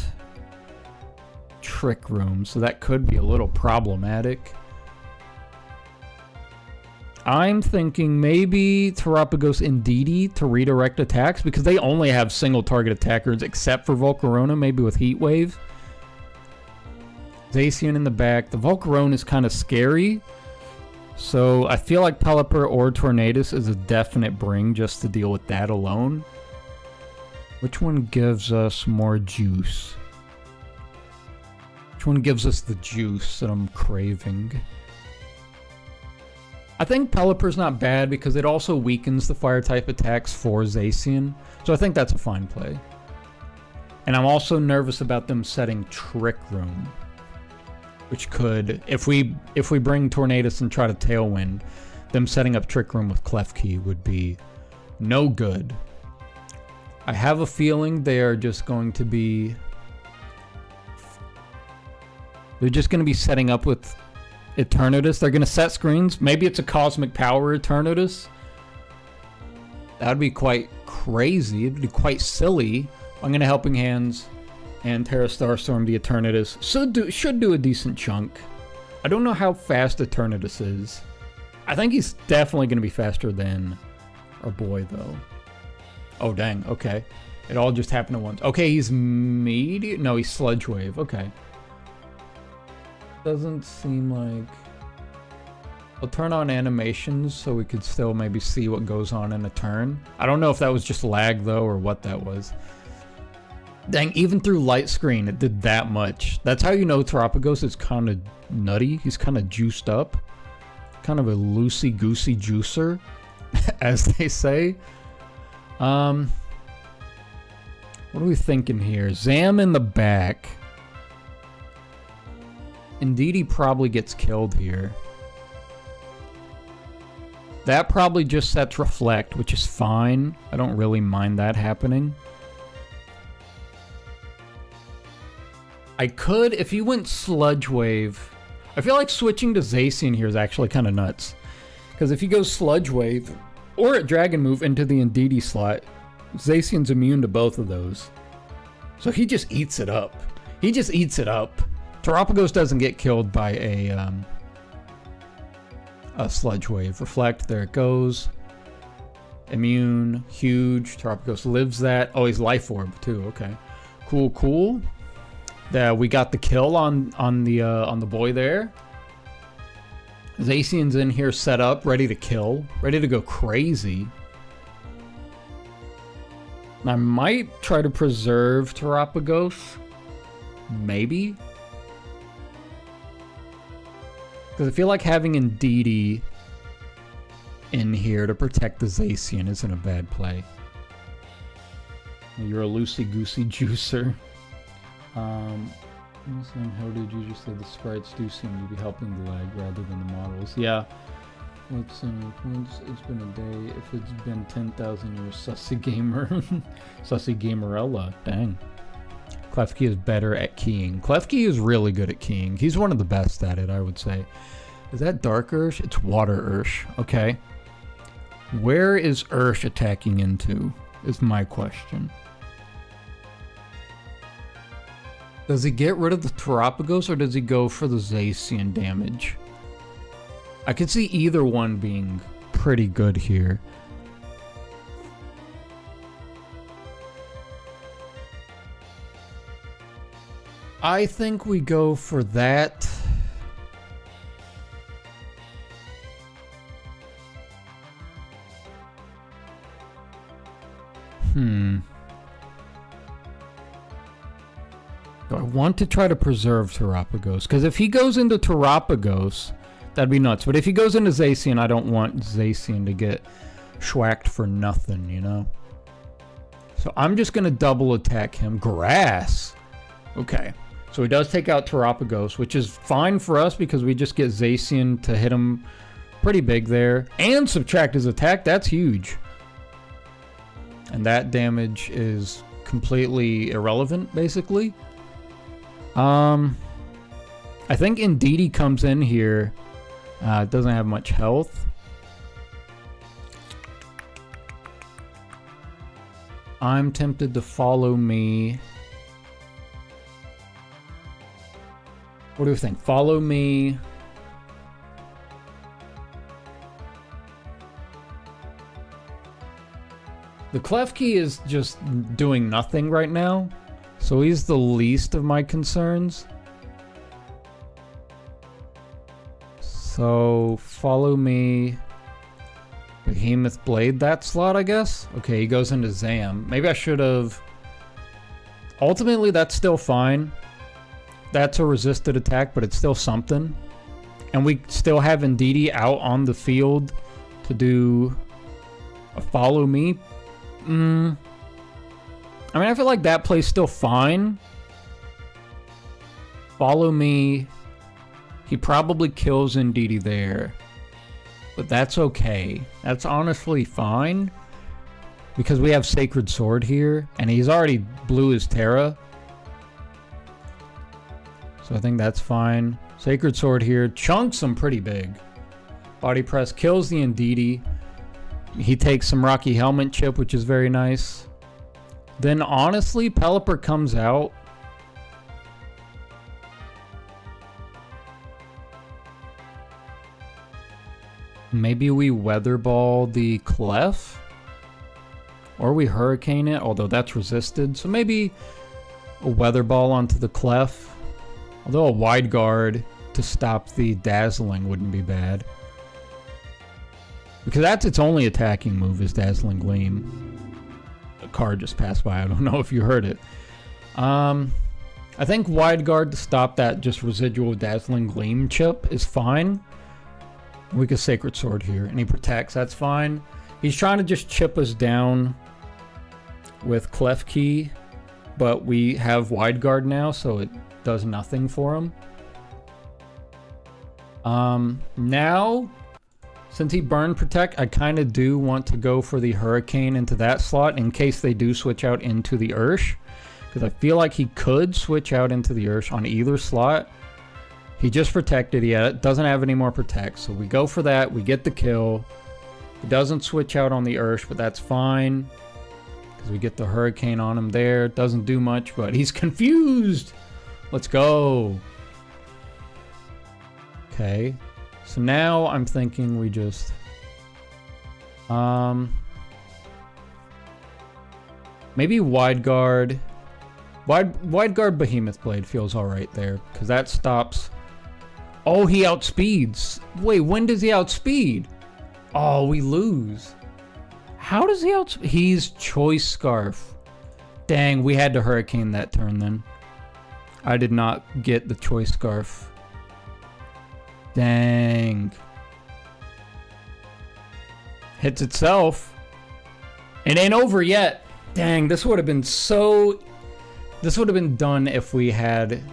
Trick Room, so that could be a little problematic. I'm thinking maybe Terapagos Indeedee to redirect attacks, because they only have single target attackers except for Volcarona, maybe with Heat Wave. Zacian in the back. The Volcarona is kind of scary, so I feel like Pelipper or Tornadus is a definite bring just to deal with that alone. Which one gives us more juice? Which one gives us the juice that I'm craving? I think Pelipper's not bad because it also weakens the fire type attacks for Zacian, so I think that's a fine play. And I'm also nervous about them setting Trick Room, which could, if we bring Tornadus and try to Tailwind, them setting up Trick Room with Klefki would be no good. I have a feeling they are just going to be, they're just going to be setting up with Eternatus. They're going to set screens. Maybe it's a Cosmic Power Eternatus. That would be quite crazy. It would be quite silly. I'm going to Helping Hands and Terra Starstorm the Eternatus. Should do a decent chunk. I don't know how fast Eternatus is. I think he's definitely going to be faster than our boy, though. Oh, dang. Okay. It all just happened at once. Okay, he's medium. No, he's Sludge Wave. Okay. Doesn't seem like... I'll turn on animations so we could still maybe see what goes on in a turn. I don't know if that was just lag though or what that was. Dang, even through light screen it did that much. That's how you know Terapagos is kind of nutty. He's kind of juiced up. Kind of a loosey-goosey juicer, as they say. What are we thinking here? Zam in the back. Indeedee probably gets killed here. That probably just sets Reflect, which is fine. I don't really mind that happening. I could, if he went Sludge Wave... I feel like switching to Zacian here is actually kind of nuts. Because if he goes Sludge Wave, or a Dragon Move into the Indeedee slot, Zacian's immune to both of those. So he just eats it up. He just eats it up. Terapagos doesn't get killed by a Sludge Wave. Reflect, there it goes. Immune, huge. Terapagos lives that. Oh, he's Life Orb too. Okay, cool, cool. We got the kill on the boy there. Zacian's in here set up, ready to kill, ready to go crazy. I might try to preserve Terapagos, maybe. Because I feel like having Indeedee in here to protect the Zacian isn't a bad play. You're a loosey-goosey juicer. How did you just say the sprites do seem to be helping the lag rather than the models? Yeah. Once it's been a day. If it's been 10,000 years, Sussy Gamer. Sussy Gamerella. Dang. Klefki is better at keying. Klefki is really good at keying. He's one of the best at it, I would say. Is that Dark Ursh? It's Water Ursh. Okay. Where is Ursh attacking into? Is my question. Does he get rid of the Terapagos or does he go for the Zacian damage? I could see either one being pretty good here. I think we go for that. Do I want to try to preserve Terapagos? Because if he goes into Terapagos, that'd be nuts. But if he goes into Zacian, I don't want Zacian to get schwacked for nothing, you know? So I'm just going to double attack him. Grass! Okay. So he does take out Terapagos, which is fine for us because we just get Zacian to hit him pretty big there. And subtract his attack. That's huge. And that damage is completely irrelevant, basically. I think Indeedee comes in here. It doesn't have much health. I'm tempted to follow me. What do you think? Follow me. The Klefki is just doing nothing right now. So he's the least of my concerns. So follow me. Behemoth Blade that slot, I guess. Okay, he goes into Zam. Maybe I should have. Ultimately, that's still fine. That's a resisted attack, but it's still something. And we still have Indeedee out on the field to do a follow me. I mean, I feel like that play's still fine. Follow me. He probably kills Indeedee there. But that's okay. That's honestly fine. Because we have Sacred Sword here. And he's already blew his Terra. So I think that's fine. Sacred Sword here. Chunks him pretty big. Body Press kills the Indeedee. He takes some Rocky Helmet chip, which is very nice. Then honestly, Pelipper comes out. Maybe we Weather Ball the Clef? Or we Hurricane it, although that's resisted. So maybe a Weather Ball onto the Clef. Although a Wide Guard to stop the Dazzling wouldn't be bad. Because that's its only attacking move is Dazzling Gleam. A car just passed by. I don't know if you heard it. I think Wide Guard to stop that just residual Dazzling Gleam chip is fine. We could Sacred Sword here. And he protects. That's fine. He's trying to just chip us down with Klefki. But we have Wide Guard now, so it does nothing for him. Now, since he burned Protect, I kind of do want to go for the Hurricane into that slot in case they do switch out into the Ursh. Because I feel like he could switch out into the Ursh on either slot. He just protected. He doesn't have any more Protect. So we go for that. We get the kill. He doesn't switch out on the Ursh, but that's fine. Because we get the Hurricane on him there. Doesn't do much, but he's confused. Let's go. Okay. So now I'm thinking we just maybe Wide Guard. Wide Guard Behemoth Blade feels alright there. Because that stops. Oh, he outspeeds. Wait, when does he outspeed? Oh, we lose. How does he outspeed? He's Choice Scarf. Dang, we had to Hurricane that turn then. I did not get the Choice Scarf. Dang. Hits itself. It ain't over yet. Dang, this would have been so... This would have been done if we had...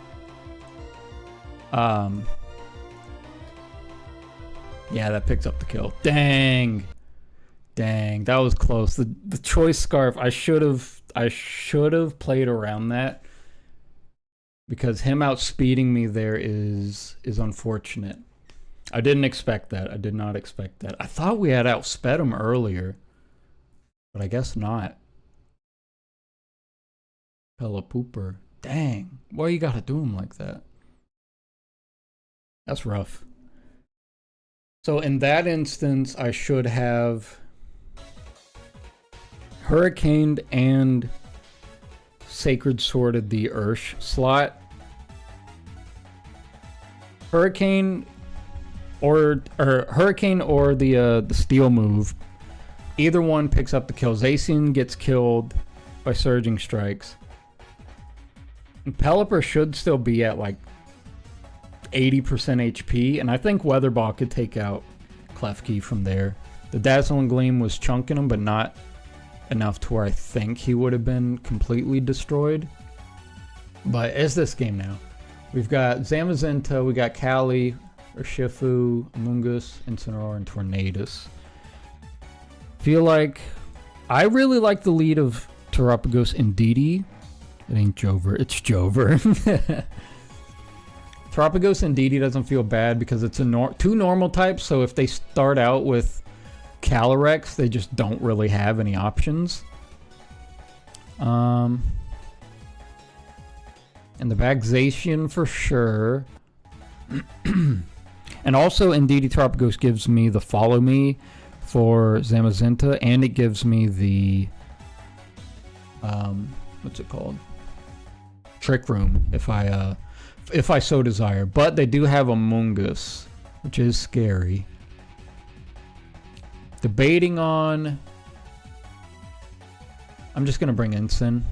Yeah, that picks up the kill. Dang. Dang, that was close. The Choice Scarf, I should have played around that. Because him outspeeding me there is unfortunate. I didn't expect that. I did not expect that. I thought we had outsped him earlier, but I guess not. Pella Pooper. Dang. Why you gotta do him like that? That's rough. So in that instance, I should have Hurricaned and Sacred Sworded the Ursh slot. Hurricane or the Steel move. Either one picks up the kills. Zacian gets killed by Surging Strikes. And Pelipper should still be at like 80% HP, and I think Weatherball could take out Klefki from there. The Dazzling Gleam was chunking him, but not enough to where I think he would have been completely destroyed. But it's this game now. We've got Zamazenta, we got Kali, Urshifu, Amoonguss, Incineroar, and Tornadus. Feel like I really like the lead of Terapagos and Didi. It ain't Jover, it's Jover. Terapagos and Didi doesn't feel bad because it's a two normal types, so if they start out with Calyrex, they just don't really have any options. In the back, Zacian for sure. And also, Indeedee Terapagos gives me the Follow Me for Zamazenta, and it gives me the what's it called? Trick Room if I so desire. But they do have Amoonguss, which is scary. Debating on... I'm just gonna bring Ensign.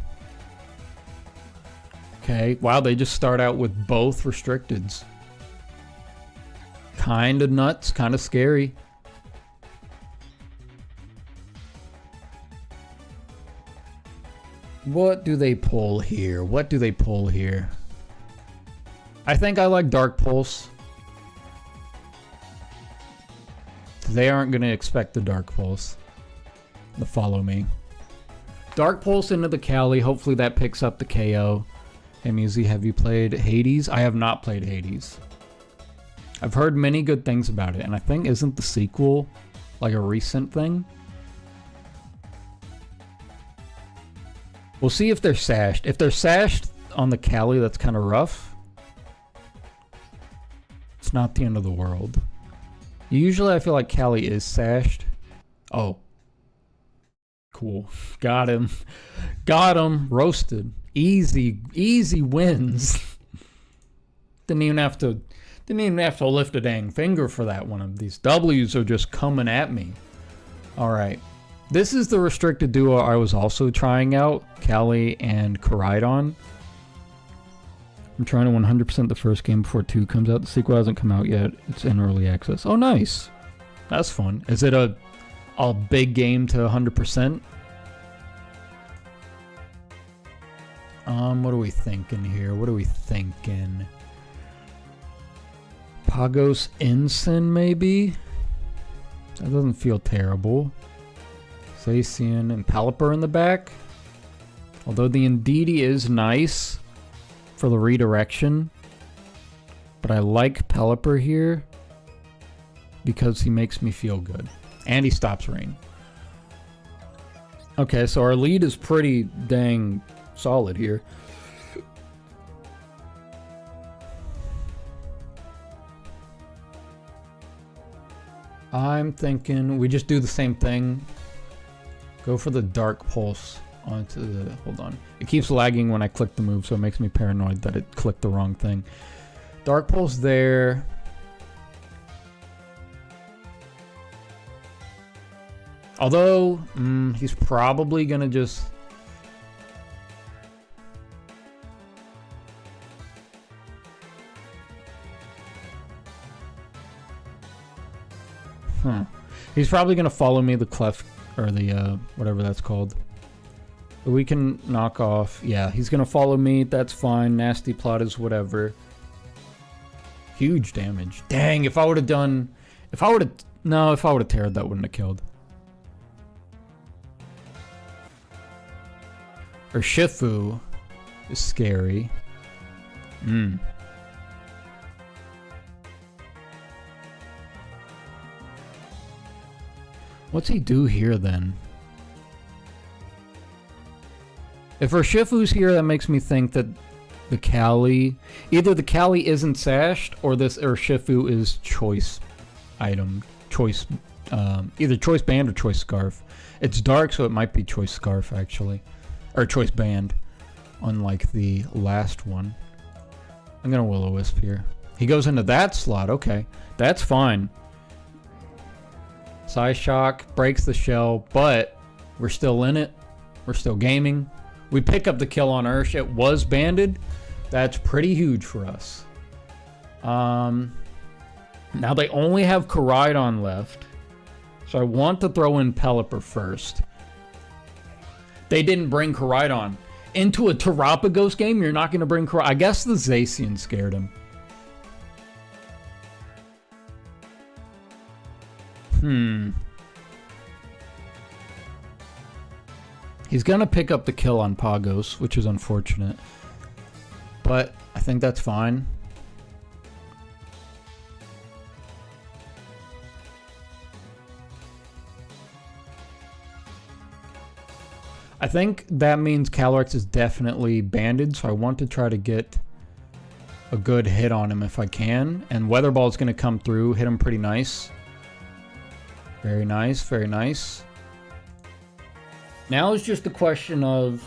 Okay, wow, they just start out with both restricteds. Kinda nuts, kinda scary. What do they pull here? What do they pull here? I think I like Dark Pulse. They aren't going to expect the Dark Pulse. The Follow Me. Dark Pulse into the Kali. Hopefully that picks up the KO. Hey Musi, have you played Hades? I have not played Hades. I've heard many good things about it, and I think isn't the sequel like a recent thing? We'll see if they're sashed. If they're sashed on the Kali, that's kind of rough. It's not the end of the world. Usually I feel like Kali is sashed. Oh. Cool. Got him. Got him. Roasted. Easy wins. Didn't even have to lift a dang finger for that one. Of these W's are just coming at me. Alright. This is the restricted duo I was also trying out. Kali and Koraidon. I'm trying to 100% the first game before 2 comes out. The sequel hasn't come out yet. It's in early access. Oh, nice. That's fun. Is it a big game to 100%? What are we thinking here? What are we thinking? Pagos Ensign, maybe? That doesn't feel terrible. Zacian and Pelipper in the back. Although the Indeedee is nice for the redirection, but I like Pelipper here because he makes me feel good. And he stops rain. Okay, so our lead is pretty dang solid here. I'm thinking we just do the same thing. Go for the Dark Pulse onto the... Hold on. It keeps lagging when I click the move, so it makes me paranoid that it clicked the wrong thing. Dark Pulse there. Although, he's probably gonna just... He's probably gonna follow me the Clef, or the, whatever that's called. But we can knock off... Yeah, he's gonna follow me, that's fine. Nasty Plot is whatever. Huge damage. Dang, if I would have done... If I would have... No, if I would have teared, that wouldn't have killed. Urshifu is scary. What's he do here then? If Urshifu's here, that makes me think that the Kali, either the Kali isn't sashed or this Urshifu is choice item, choice, either choice band or choice scarf. It's dark, so it might be choice scarf actually, or choice band, unlike the last one. I'm gonna Will-O-Wisp here. He goes into that slot. Okay, that's fine. Psyshock breaks the shell, but we're still in it. We're still gaming. We pick up the kill on Ursh. It was banded. That's pretty huge for us. Now they only have Koraidon left. So I want to throw in Pelipper first. They didn't bring Koraidon. Into a Terapagos game, you're not going to bring Koraidon. I guess the Zacian scared him. He's going to pick up the kill on Pagos, which is unfortunate. But I think that's fine. I think that means Calyrex is definitely banded, so I want to try to get a good hit on him if I can. And Weather Ball is going to come through, hit him pretty nice. Very nice, very nice. Now it's just a question of,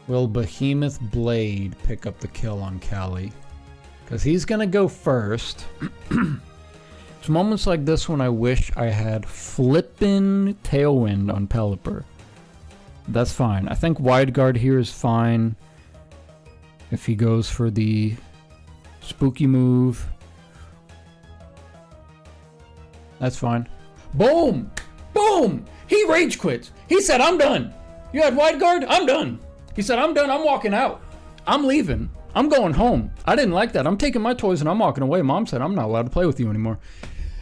will Behemoth Blade pick up the kill on Kali? Because he's going to go first. It's moments like this when I wish I had flippin' Tailwind on Pelipper. That's fine. I think Wide Guard here is fine. If he goes for the spooky move. That's fine. Boom! Boom! He rage quits. He said, I'm done. You had Wide Guard? I'm done. He said, I'm done. I'm walking out. I'm leaving. I'm going home. I didn't like that. I'm taking my toys and I'm walking away. Mom said, I'm not allowed to play with you anymore.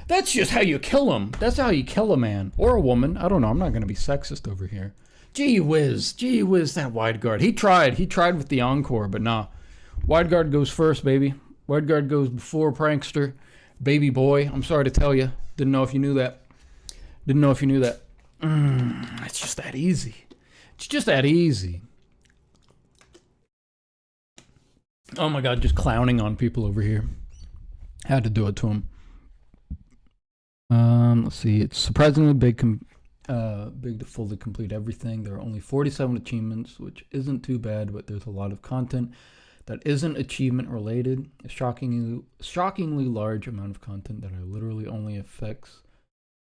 That's just how you kill him. That's how you kill a man. Or a woman. I don't know. I'm not going to be sexist over here. Gee whiz. Gee whiz, that Wide Guard. He tried. He tried with the Encore, but nah. Wide Guard goes first, baby. Wide Guard goes before Prankster. Baby boy. I'm sorry to tell you. Didn't know if you knew that. Didn't know if you knew that. It's just that easy. It's just that easy. Oh my god, just clowning on people over here. Had to do it to him. Let's see. It's surprisingly big to fully complete everything. There are only 47 achievements, which isn't too bad, but there's a lot of content that isn't achievement related. A shockingly large amount of content that literally only affects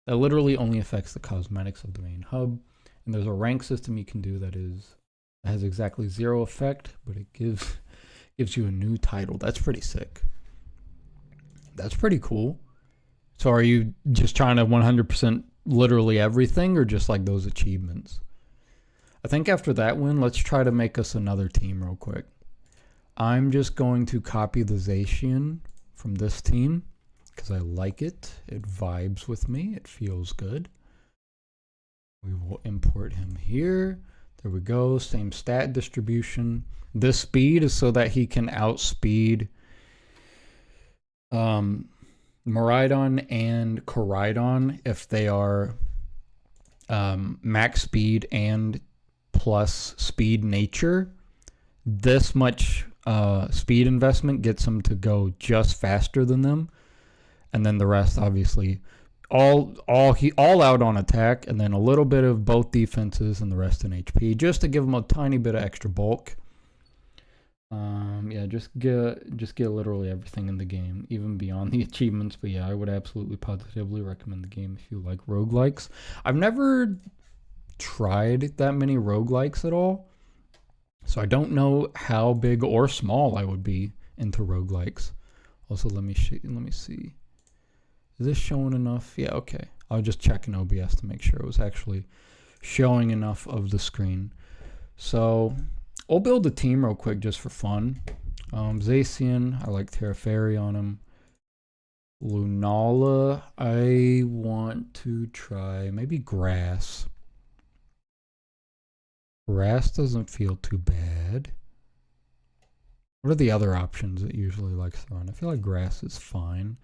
the cosmetics of the main hub. And there's a rank system you can do that has exactly 0 effect, but it gives you a new title. That's pretty sick. That's pretty cool. So are you just trying to 100% literally everything, or just like those achievements? I think after that win, let's try to make us another team real quick. I'm just going to copy the Zacian from this team because I like it. It vibes with me. It feels good. We will import him here. There we go. Same stat distribution. This speed is so that he can outspeed Miraidon and Koraidon if they are max speed and plus speed nature. This much speed investment gets them to go just faster than them, and then the rest obviously all out on attack, and then a little bit of both defenses and the rest in HP, just to give them a tiny bit of extra bulk. Yeah, just get literally everything in the game, even beyond the achievements. But yeah, I would absolutely positively recommend the game if you like roguelikes. I've never tried that many roguelikes at all, so I don't know how big or small I would be into roguelikes. Also, let me see. Is this showing enough? Yeah, okay. I'll just check in OBS to make sure it was actually showing enough of the screen. So I'll build a team real quick just for fun. Zacian, I like Terra Fairy on him. Lunala, I want to try maybe Grass. Grass doesn't feel too bad. What are the other options it usually likes to run? I feel like Grass is fine.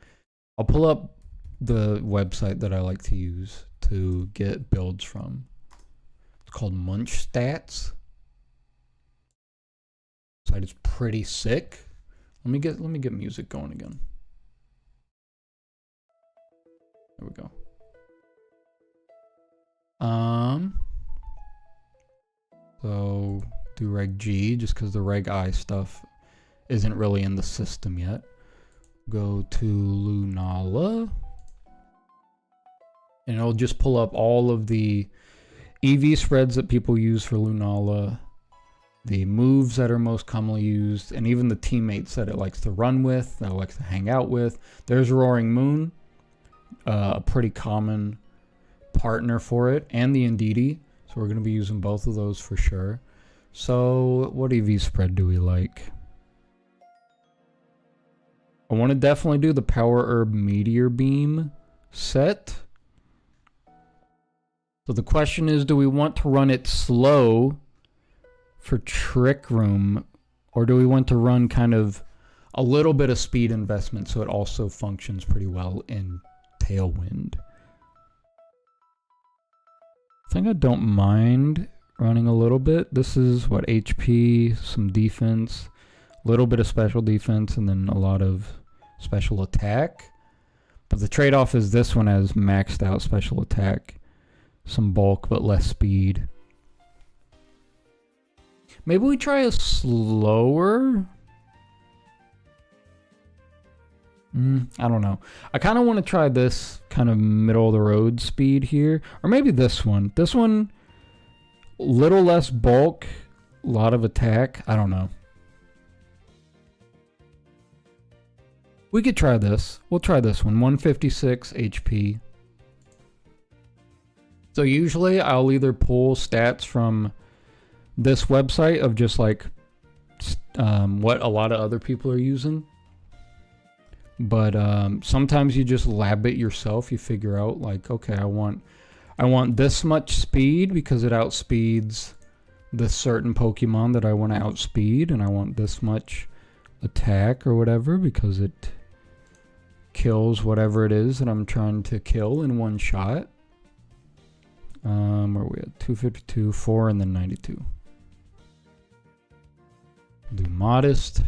I'll pull up the website that I like to use to get builds from. It's called Munch Stats. Site is pretty sick. Let me get music going again. There we go. So do Reg G just because the Reg I stuff isn't really in the system yet. Go to Lunala. And it'll just pull up all of the EV spreads that people use for Lunala, the moves that are most commonly used, and even the teammates that it likes to run with, that it likes to hang out with. There's Roaring Moon, a pretty common partner for it, and the Ndidi. So we're going to be using both of those for sure. So what EV spread do we like? I want to definitely do the Power Herb Meteor Beam set. So the question is, do we want to run it slow for Trick Room, or do we want to run kind of a little bit of speed investment so it also functions pretty well in Tailwind? I think I don't mind running a little bit. This is what, HP, some defense, a little bit of special defense, and then a lot of special attack. But the trade-off is this one has maxed out special attack, some bulk but less speed. Maybe we try a slower. I don't know. I kind of want to try this kind of middle of the road speed here, or maybe this one. This one, little less bulk, a lot of attack. I don't know. We could try this. We'll try this one. 156 HP. So usually I'll either pull stats from this website of just like what a lot of other people are using. But sometimes you just lab it yourself. You figure out like, okay, I want this much speed because it outspeeds this certain Pokemon that I want to outspeed, and I want this much attack or whatever because it kills whatever it is that I'm trying to kill in one shot. Where are we at? 252, 4, and then 92. Do modest.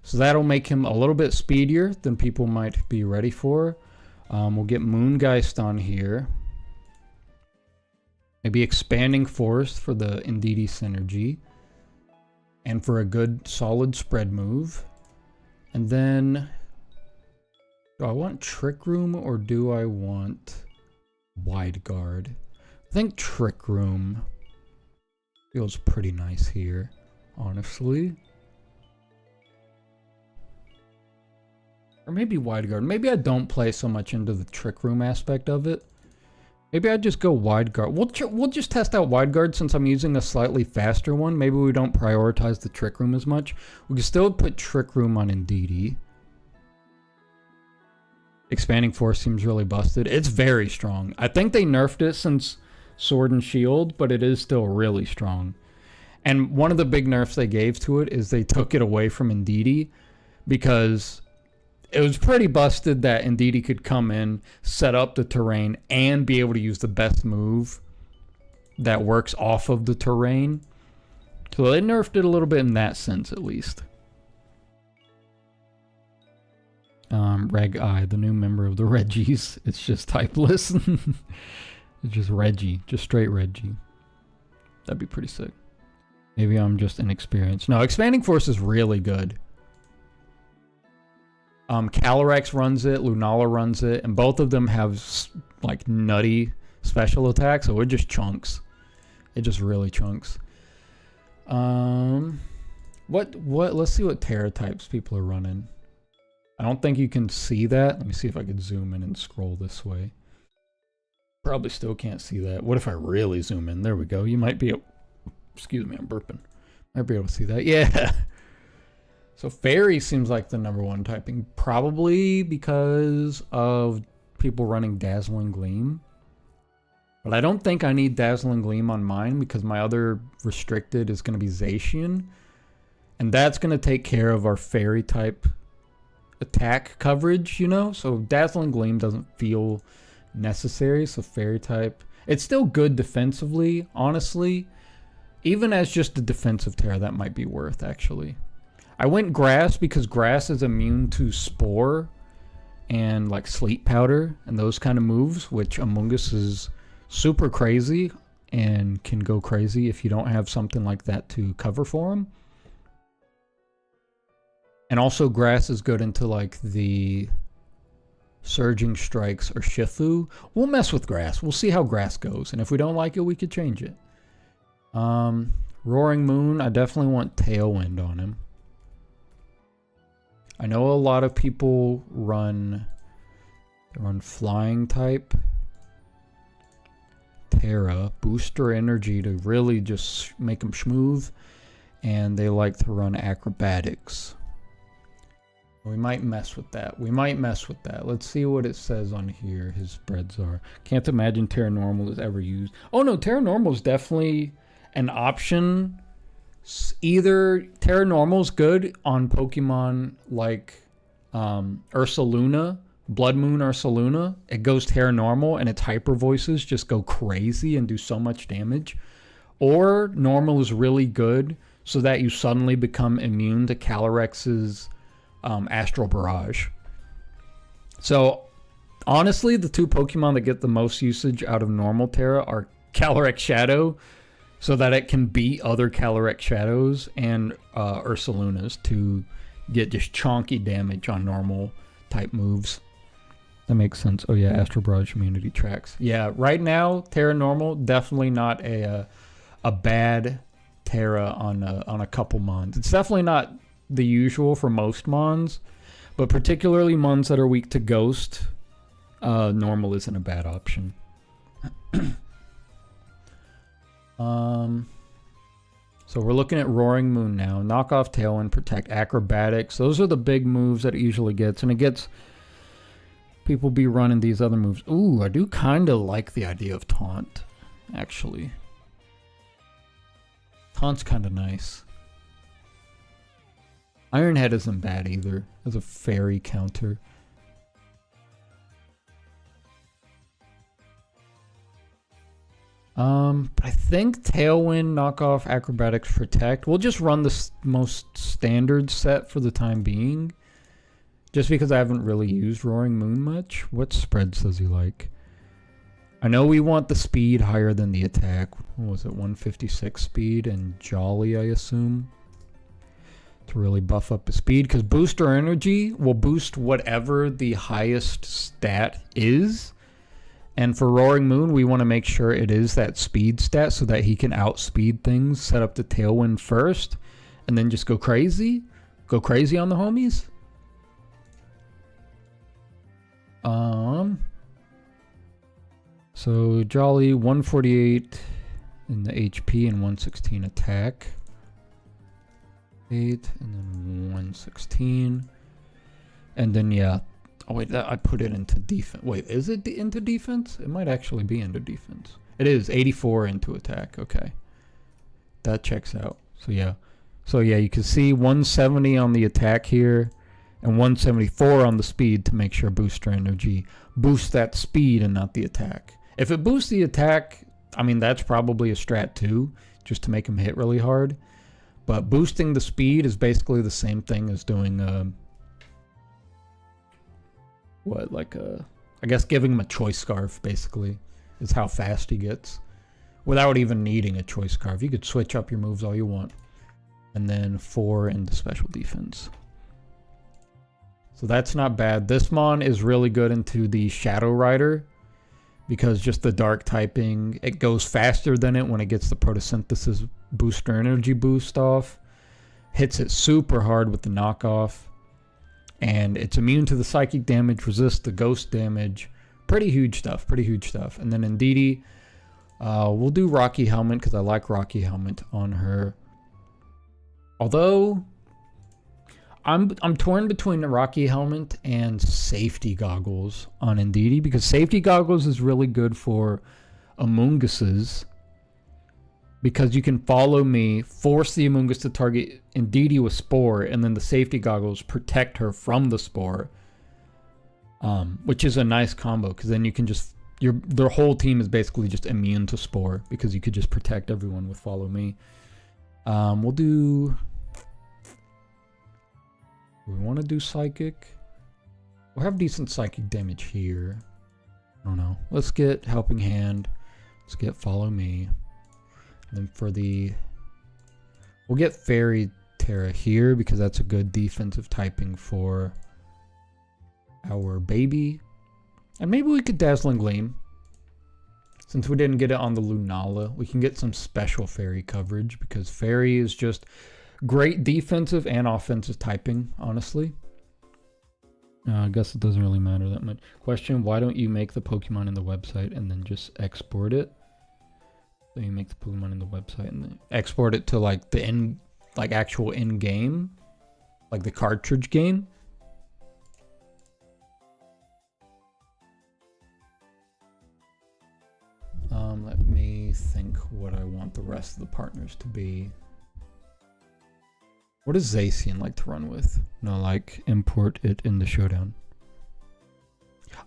So that'll make him a little bit speedier than people might be ready for. We'll get Moongeist on here. Maybe Expanding Force for the Ndidi synergy. And for a good solid spread move. And then, do I want Trick Room or do I want Wide Guard? I think Trick Room feels pretty nice here, honestly. Or maybe Wide Guard. Maybe I don't play so much into the Trick Room aspect of it. Maybe I just go Wide Guard. We'll just test out Wide Guard since I'm using a slightly faster one. Maybe we don't prioritize the Trick Room as much. We can still put Trick Room on Ndidi. Expanding Force seems really busted. It's very strong. I think they nerfed it since Sword and Shield, but it is still really strong. And one of the big nerfs they gave to it is they took it away from Ndidi because it was pretty busted that Ndidi could come in, set up the terrain, and be able to use the best move that works off of the terrain. So they nerfed it a little bit in that sense, at least. Reg I, the new member of the Reggies. It's just typeless. It's just Reggie. Just straight Reggie. That'd be pretty sick. Maybe I'm just inexperienced. No, Expanding Force is really good. Calyrex runs it, Lunala runs it, and both of them have like nutty special attacks, so it just chunks. It just really chunks. Let's see what Terra types people are running. I don't think you can see that. Let me see if I could zoom in and scroll this way. Probably still can't see that. What if I really zoom in? There we go. You might be able... Excuse me, I'm burping. Might be able to see that. Yeah. So Fairy seems like the #1 typing. Probably because of people running Dazzling Gleam. But I don't think I need Dazzling Gleam on mine because my other restricted is going to be Zacian. And that's going to take care of our Fairy type attack coverage, you know? So Dazzling Gleam doesn't feel necessary, so Fairy type. It's still good defensively, honestly. Even as just a defensive Terra, that might be worth, actually. I went Grass because Grass is immune to Spore and like Sleep Powder and those kind of moves, which Amoonguss is super crazy and can go crazy if you don't have something like that to cover for him. And also Grass is good into like the Surging Strikes or Shifu. We'll mess with Grass. We'll see how Grass goes. And if we don't like it, we could change it. Roaring Moon, I definitely want Tailwind on him. I know a lot of people run Flying type Terra, booster energy to really just make them smooth, and they like to run Acrobatics. We might mess with that. Let's see what it says on here. His spreads are. Can't imagine Terra Normal is ever used. Oh no, Terra Normal is definitely an option. Either Terra Normal is good on Pokemon like Ursaluna, Blood Moon Ursaluna. It goes Terra Normal and its Hyper Voices just go crazy and do so much damage. Or Normal is really good so that you suddenly become immune to Calorex's Astral Barrage. So honestly, the two Pokemon that get the most usage out of normal Terra are Calyrex Shadow, so that it can beat other Calyrex Shadows, and Ursalunas to get just chonky damage on normal type moves. That makes sense. Oh yeah, Astral Barrage immunity tracks. Yeah, right now Terra Normal definitely not a bad Terra on a couple mons. It's definitely not the usual for most mons, but particularly mons that are weak to Ghost, Normal isn't a bad option. So we're looking at Roaring Moon now. Knock off Tailwind, protect Acrobatics. Those are the big moves that it usually gets, and it gets people be running these other moves. Ooh, I do kind of like the idea of Taunt, actually. Taunt's kind of nice. Iron Head isn't bad either as a fairy counter. But I think Tailwind, Knockoff, Acrobatics, Protect. We'll just run the most standard set for the time being. Just because I haven't really used Roaring Moon much. What spreads does he like? I know we want the speed higher than the attack. What was it, 156 speed and Jolly, I assume? To really buff up the speed. Because Booster Energy will boost whatever the highest stat is. And for Roaring Moon, we want to make sure it is that speed stat so that he can outspeed things. Set up the Tailwind first, and then just go crazy. Go crazy on the homies. So Jolly, 148 in the HP and 116 attack. 8 and then 116. And then, yeah. Oh wait, I put it into defense. Wait, is it into defense? It might actually be into defense. It is 84 into attack. Okay, that checks out. So yeah, you can see 170 on the attack here, and 174 on the speed to make sure Booster Energy boosts that speed and not the attack. If it boosts the attack, I mean that's probably a strat too, just to make him hit really hard. But boosting the speed is basically the same thing as doing I guess giving him a Choice Scarf, basically, is how fast he gets. Without even needing a Choice Scarf. You could switch up your moves all you want. And then 4 into special defense. So that's not bad. This Mon is really good into the Shadow Rider, because just the dark typing, it goes faster than it when it gets the Photosynthesis Booster Energy boost off. Hits it super hard with the knockoff. And it's immune to the psychic damage, resists the ghost damage. Pretty huge stuff, And then Indeedee, we'll do Rocky Helmet because I like Rocky Helmet on her. Although, I'm torn between Rocky Helmet and Safety Goggles on Indeedee, because Safety Goggles is really good for Amoongusses. because you can follow me, force the Amoonguss to target Indeedee with Spore, and then the safety goggles protect her from the Spore. Which is a nice combo, because then you can just, their whole team is basically just immune to Spore, because you could just protect everyone with follow me. We'll do, we want to do Psychic. We'll have decent Psychic damage here. I don't know. Let's get Helping Hand. Let's get Follow Me. And then for the, we'll get Fairy Terra here, because that's a good defensive typing for our baby. And maybe we could Dazzling Gleam. Since we didn't get it on the Lunala, we can get some special Fairy coverage, because Fairy is just great defensive and offensive typing, honestly. I guess it doesn't really matter that much. Question, why don't you make the Pokemon in the website and then just export it? So you make the Pokemon in the website and then export it to like the actual in-game, like the cartridge game. Let me think what I want the rest of the partners to be. What does Zacian like to run with? No, like import it in the showdown.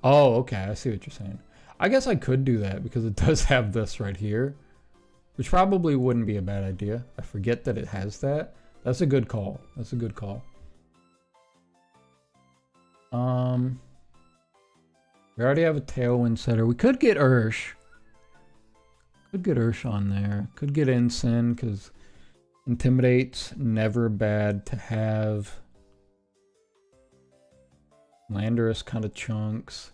Oh, okay, I see what you're saying. I guess I could do that because it does have this right here, which probably wouldn't be a bad idea. I forget that it has that. That's a good call. That's a good call. We already have a Tailwind setter. We could get Ursh. Could get Ursh on there. Could get Ensign, because Intimidate's never bad to have. Landorus kind of chunks.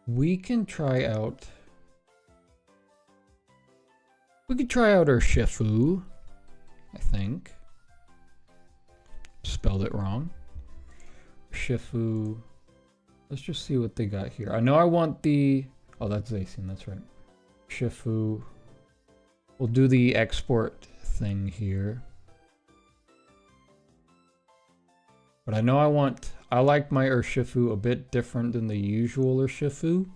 We can try out. We could try out our Shifu, I think. Spelled it wrong. Shifu. Let's just see what they got here. I know I want the... Oh, that's Zacian, that's right. Shifu. We'll do the export thing here. But I know I like my Urshifu a bit different than the usual Urshifu.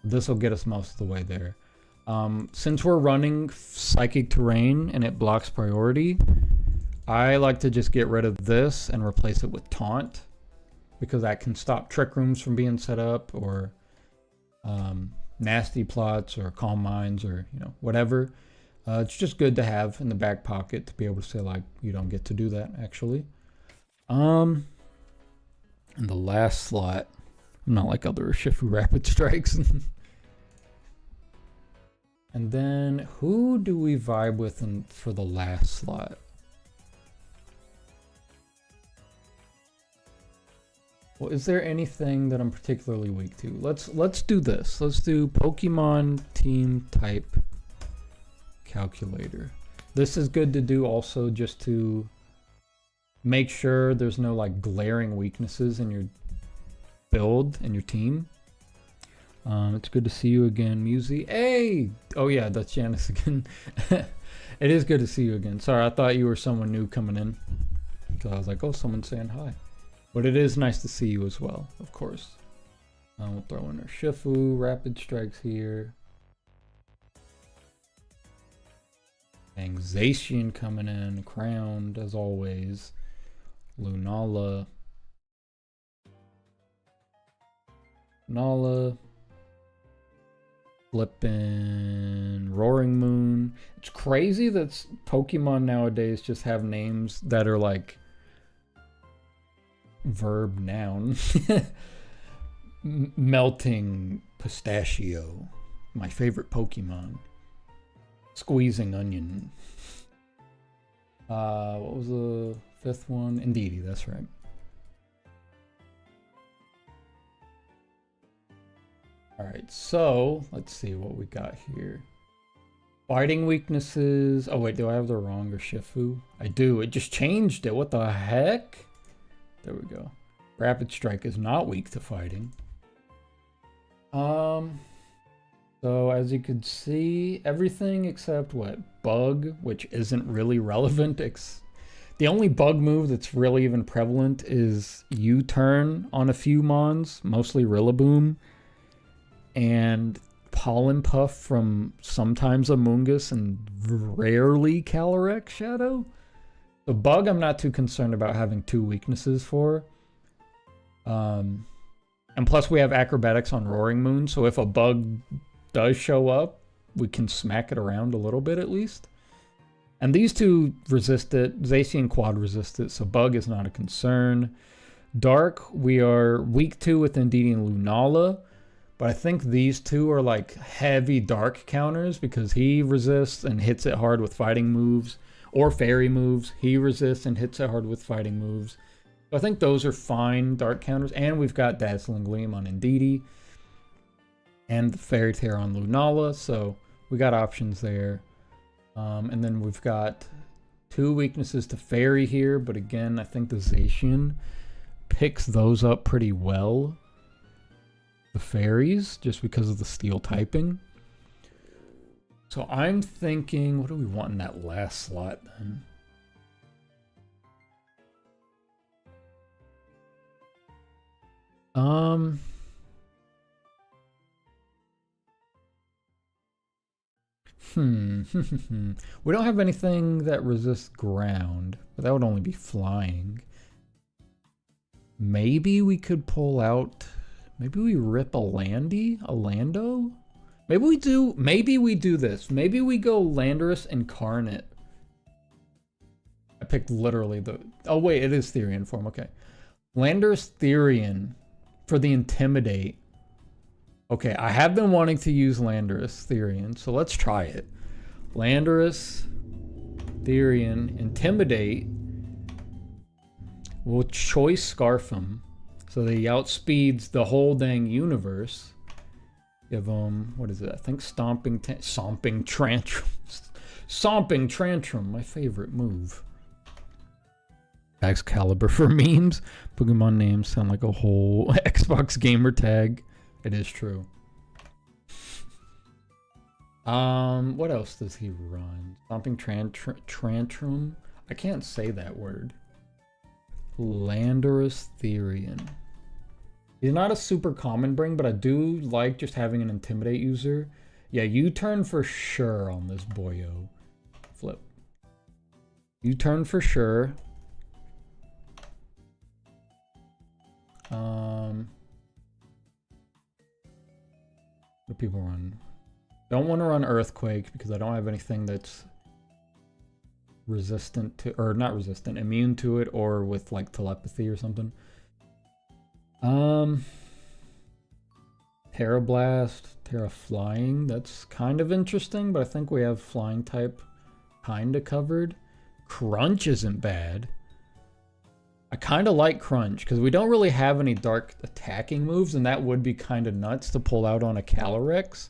This will get us most of the way there. Since we're running Psychic Terrain and it blocks priority, I like to just get rid of this and replace it with Taunt, because that can stop Trick Rooms from being set up, or Nasty Plots, or Calm Minds, or whatever. It's just good to have in the back pocket to be able to say, like, you don't get to do that, actually. In the last slot, not like other Shifu Rapid Strikes. And then, who do we vibe with for the last slot? Well, is there anything that I'm particularly weak to? Let's do this. Let's do Pokemon Team Type Calculator. This is good to do also just to make sure there's no like glaring weaknesses in your build and your team. It's good to see you again, Musi. Hey! Oh yeah, that's Janice again. It is good to see you again. Sorry, I thought you were someone new coming in. So I was like, oh, someone's saying hi. But it is nice to see you as well, of course. We'll throw in our Shifu, Rapid Strikes here. Dang, Zacian coming in, crowned as always. Lunala. Nala. Flippin' Roaring Moon. It's crazy that Pokemon nowadays just have names that are like verb noun. Melting Pistachio, my favorite Pokemon. Squeezing Onion. What was the fifth one? Indeedee, that's right. Alright, so let's see what we got here. Fighting weaknesses. Oh wait, do I have the wrong Urshifu? I do. It just changed it. What the heck? There we go. Rapid Strike is not weak to fighting. So as you can see, everything except what? Bug, which isn't really relevant The only bug move that's really even prevalent is U-turn on a few mons, mostly Rillaboom, and Pollen Puff from sometimes Amoonguss and rarely Calyrex Shadow. The bug I'm not too concerned about having 2 weaknesses for. And plus we have Acrobatics on Roaring Moon, so if a bug does show up, we can smack it around a little bit at least. And these two resist it. Zacian Quad resist it, so bug is not a concern. Dark, we are weak to with Indeedee and Lunala, but I think these two are like heavy dark counters because he resists and hits it hard with fighting moves, or fairy moves. He resists and hits it hard with fighting moves. So I think those are fine dark counters, and we've got Dazzling Gleam on Indeedee and the Fairy Tear on Lunala, so we got options there. And then we've got 2 weaknesses to Fairy here, but again, I think the Zacian picks those up pretty well. The Fairies, just because of the Steel typing. So I'm thinking, what do we want in that last slot then? We don't have anything that resists ground, but that would only be flying. Maybe we could pull out, maybe we rip a Lando? Maybe we do this. Maybe we go Landorus Incarnate. I picked literally the, oh wait, it is Therian form, okay. Landorus Therian for the Intimidate. Okay, I have been wanting to use Landorus Therian, so let's try it. Landorus Therian Intimidate. We'll choice Scarf him so that he outspeeds the whole dang universe. Give him, what is it? I think Stomping Tantrum. Stomping Tantrum, my favorite move. Excalibur for memes. Pokemon names sound like a whole Xbox gamer tag. It is true. What else does he run? Stomping Tantrum? I can't say that word. Landorus Therian. He's not a super common bring, but I do like just having an Intimidate user. Yeah, U-turn for sure on this boyo. Flip. U-turn for sure. What do people run? Don't want to run Earthquake because I don't have anything that's resistant to, or not resistant, immune to it, or with like telepathy or something. Terra Blast, Terra Flying, that's kind of interesting, but I think we have Flying type kinda covered. Crunch isn't bad. I kind of like Crunch because we don't really have any dark attacking moves, and that would be kind of nuts to pull out on a Calyrex.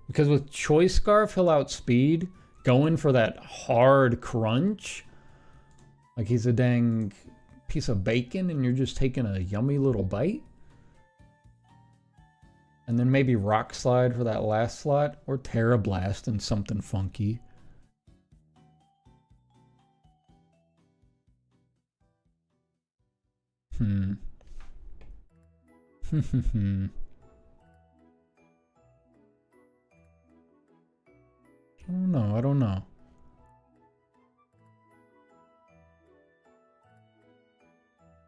Because with Choice Scarf, he'll outspeed, going for that hard Crunch. Like he's a dang piece of bacon and you're just taking a yummy little bite. And then maybe Rock Slide for that last slot, or Terra Blast and something funky. I don't know.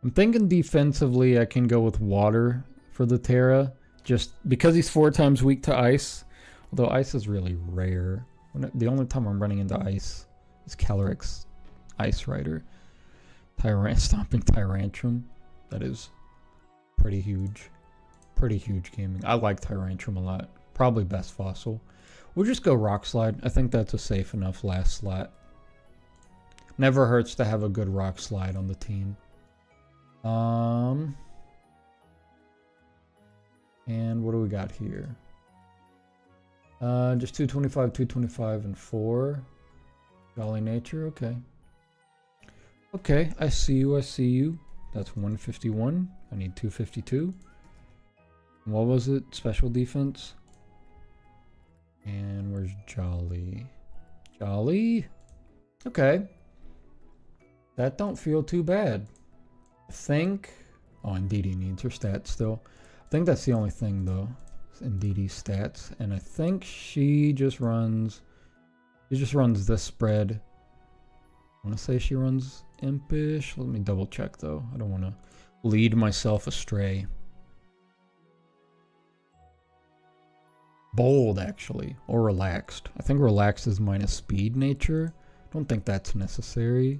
I'm thinking defensively I can go with Water for the Terra, just because he's 4 times weak to Ice. Although Ice is really rare. The only time I'm running into Ice is Calyrex Ice Rider. Stomping Tyrantrum. That is pretty huge. Pretty huge gaming. I like Tyrantrum a lot. Probably best fossil. We'll just go Rock Slide. I think that's a safe enough last slot. Never hurts to have a good Rock Slide on the team. And what do we got here? Just 225, 225, and 4. Jolly Nature, okay. Okay, I see you, I see you. That's 151. I need 252. What was it? Special defense? And where's Jolly? Jolly? Okay. That don't feel too bad. I think... Oh, Ndidi needs her stats still. I think that's the only thing, though. Ndidi's stats. And I think she just runs... She just runs this spread. I want to say she runs Impish. Let me double check, though. I don't want to lead myself astray. Bold, actually. Or relaxed. I think relaxed is minus speed nature. I don't think that's necessary.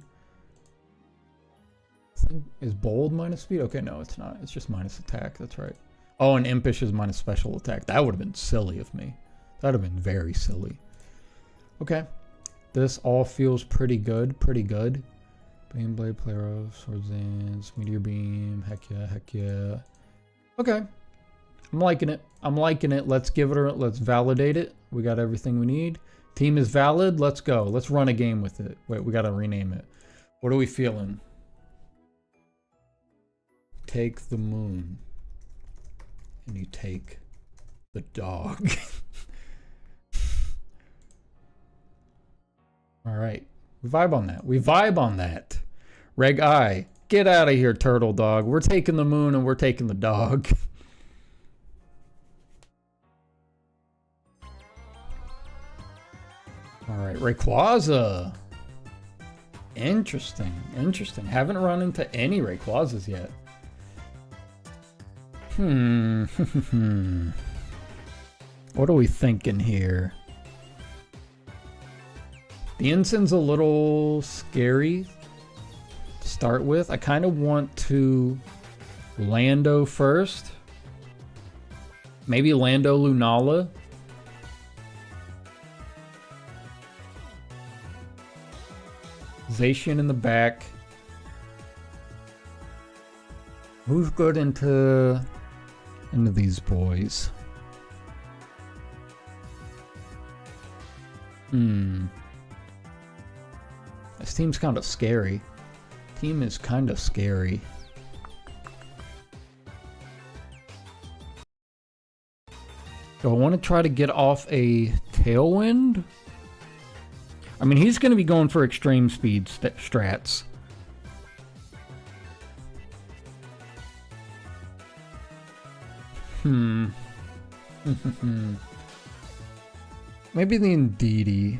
Is bold minus speed? Okay, no, it's not. It's just minus attack. That's right. Oh, and impish is minus special attack. That would have been silly of me. That would have been very silly. Okay. This all feels pretty good. Pretty good. Beam blade, player of swords dance, meteor beam. Heck yeah, heck yeah. Okay. I'm liking it. I'm liking it. Let's give it a... Let's validate it. We got everything we need. Team is valid. Let's go. Let's run a game with it. Wait, we got to rename it. What are we feeling? Take the moon. And you take the dog. All right. We vibe on that. We vibe on that. Reg I. Get out of here, turtle dog. We're taking the moon and we're taking the dog. All right. Rayquaza. Interesting. Interesting. Haven't run into any Rayquazas yet. What are we thinking here? The ensign's a little scary to start with. I kind of want to Lando first. Maybe Lando Lunala. Zacian in the back. Who's good into these boys? This team's kind of scary. Team is kind of scary. Do I want to try to get off a Tailwind? I mean, he's going to be going for extreme speed strats. Maybe the Ndidi.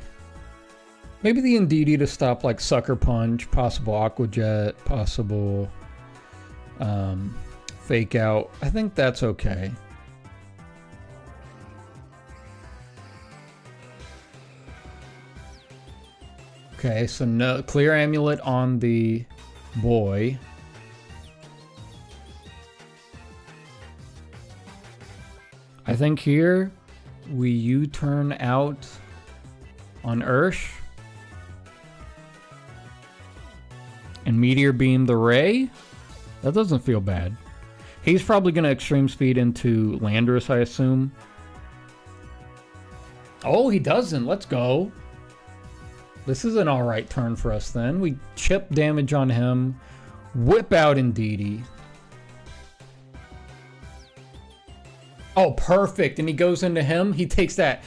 Maybe the Ndidi to stop like Sucker Punch, possible Aqua Jet, possible Fake Out. I think that's okay. Okay, so no clear amulet on the boy. I think here we U-turn out on Ursh and Meteor Beam the Ray. That doesn't feel bad. He's probably going to extreme speed into Landorus, I assume. Oh, he doesn't. Let's go. This is an alright turn for us then. We chip damage on him. Whip out Ndidi. Oh, perfect. And he goes into him. He takes that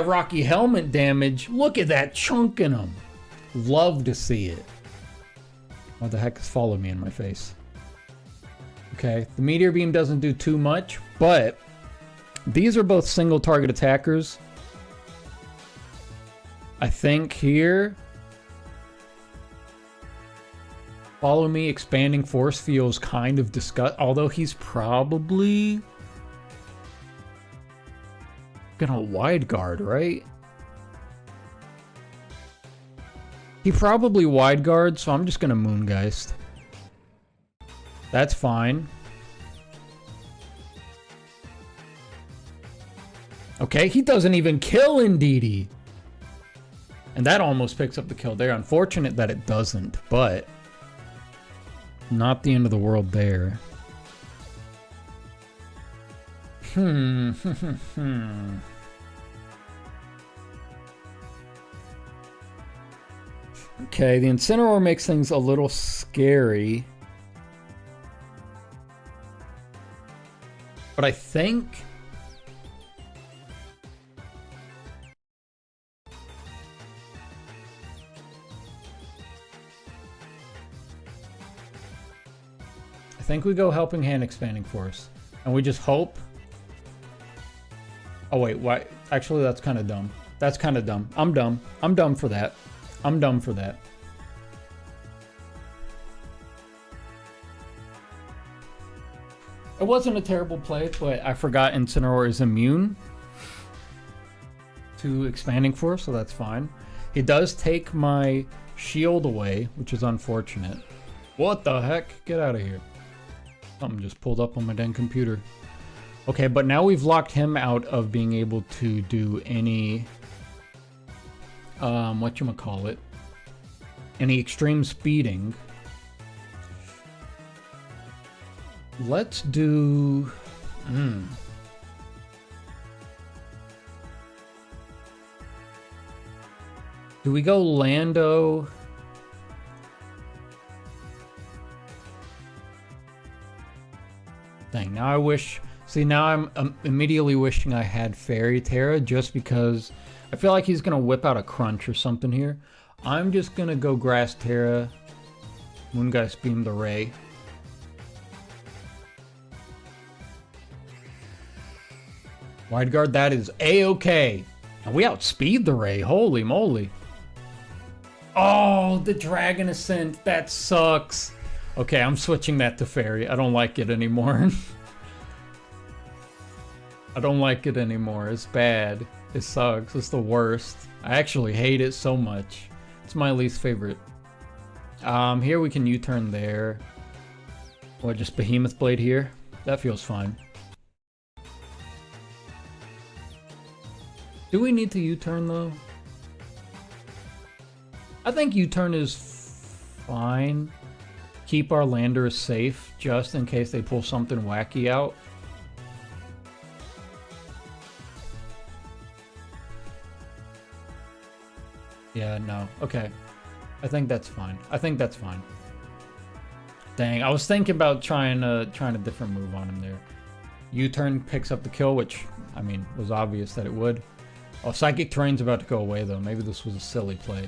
Rocky Helmet damage. Look at that chunk in him. Love to see it. What the heck has followed me in my face? Okay, the Meteor Beam doesn't do too much, but these are both single target attackers. I think here, Follow Me, Expanding Force feels kind of disgusting, although he's probably gonna wide guard, right? He probably wide guards, so I'm just gonna Moongeist. That's fine. Okay, he doesn't even kill Ndidi. And that almost picks up the kill there. Unfortunate that it doesn't, but not the end of the world there. Okay, the Incineroar makes things a little scary. But I think think we go Helping Hand, Expanding Force. And we just hope... Oh wait, why? Actually, that's kind of dumb. That's kind of dumb. I'm dumb. I'm dumb for that. I'm dumb for that. It wasn't a terrible play, but I forgot Incineroar is immune to Expanding Force, so that's fine. He does take my shield away, which is unfortunate. What the heck? Get out of here. Something just pulled up on my dang computer. Okay, but now we've locked him out of being able to do any... whatchamacallit? Any extreme speeding. Let's do... Do we go Lando? Dang, now I wish... See, now I'm immediately wishing I had Fairy Terra just because I feel like he's going to whip out a Crunch or something here. I'm just going to go Grass Terra, Moongeist Beam the Ray. Wide Guard, that is A-okay. And we outspeed the Ray, holy moly. Oh, the Dragon Ascent, that sucks. Okay, I'm switching that to Fairy. I don't like it anymore. I don't like it anymore. It's bad. It sucks. It's the worst. I actually hate it so much. It's my least favorite. Here we can U-turn there. What, just Behemoth Blade here? That feels fine. Do we need to U-turn though? I think U-turn is fine. Keep our Landers safe just in case they pull something wacky out. Yeah, no. Okay. I think that's fine. I think that's fine. Dang, I was thinking about trying a different move on him there. U-turn picks up the kill, which, I mean, was obvious that it would. Oh, Psychic Terrain's about to go away, though. Maybe this was a silly play.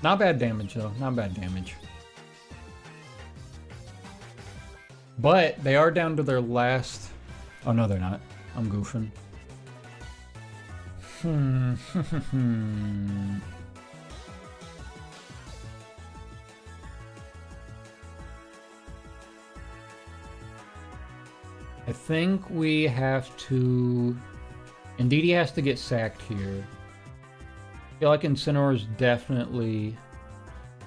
Not bad damage, though. Not bad damage. But they are down to their last... Oh, no, they're not. I'm goofing. I think we have to... Indeedee has to get sacked here. I feel like Incineroar is definitely...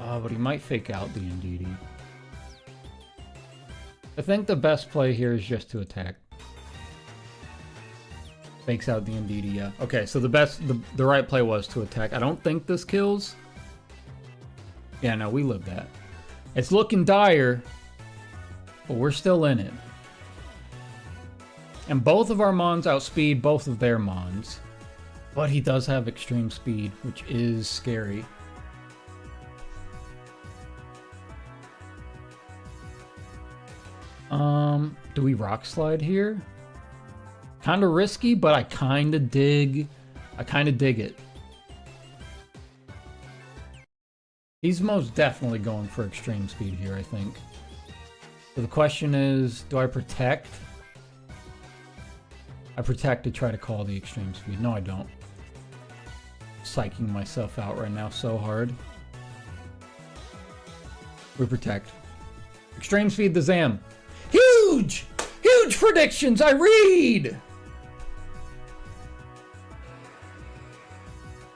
Oh, but he might fake out the Indeedee. I think the best play here is just to attack. Fakes out the Indeedee, yeah. Okay, so the right play was to attack. I don't think this kills. Yeah, no, we live that. It's looking dire, but we're still in it. And both of our Mons outspeed both of their Mons. But he does have extreme speed, which is scary. Do we Rock Slide here? Kind of risky, but I kind of dig it. He's most definitely going for extreme speed here, I think. So the question is, do I protect? I protect to try to call the extreme speed. No, I don't. Psyching myself out right now so hard. We protect. Extreme speed the Zam. Huge! Huge predictions! I read!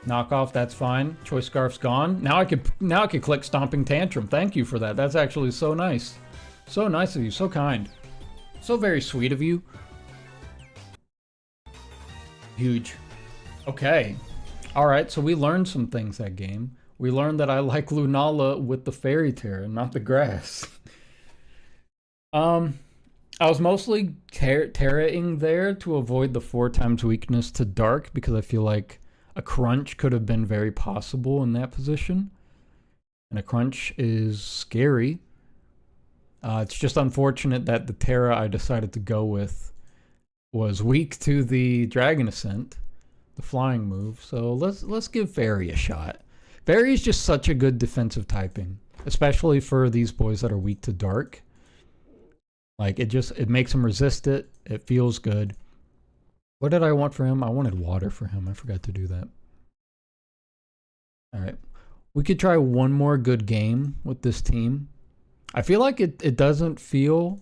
Knockoff, that's fine. Choice Scarf's gone. Now I could click Stomping Tantrum. Thank you for that. That's actually so nice. So nice of you. So kind. So very sweet of you. Huge. Okay. Alright, so we learned some things that game. We learned that I like Lunala with the Fairy Terra, not the grass. I was mostly Terra-ing there to avoid the 4x weakness to Dark because I feel like a Crunch could have been very possible in that position. And a Crunch is scary. It's just unfortunate that the Terra I decided to go with was weak to the Dragon Ascent, the flying move. So let's give Fairy a shot. Berry is just such a good defensive typing, especially for these boys that are weak to dark. Like, it makes him resist it. It feels good. What did I want for him? I wanted water for him. I forgot to do that. All right. We could try one more good game with this team. I feel like it doesn't feel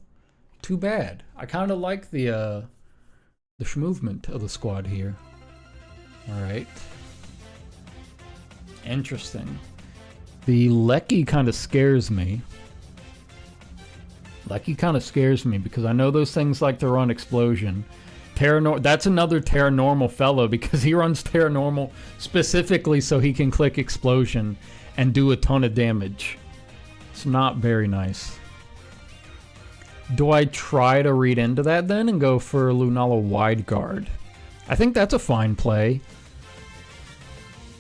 too bad. I kind of like the movement of the squad here. All right. Interesting. The Lecky kind of scares me. Lecky kind of scares me because I know those things like to run explosion. That's another Terra Normal fellow because he runs Terra Normal specifically so he can click explosion and do a ton of damage. It's not very nice. Do I try to read into that then and go for Lunala wide guard? I think that's a fine play.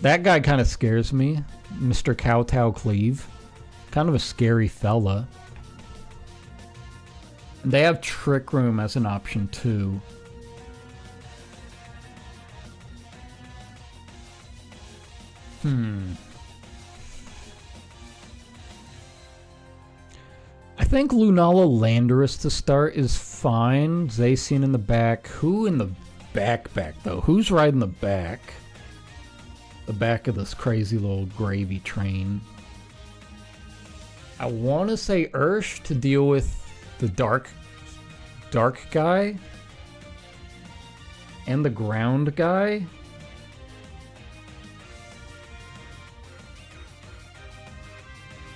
That guy kind of scares me. Mr. Kowtow Cleave. Kind of a scary fella. They have Trick Room as an option too. I think Lunala Landorus to start is fine. Zacian in the back. Who in the back though? Who's riding the back? The back of this crazy little gravy train. I want to say Ursh to deal with the dark guy and the ground guy.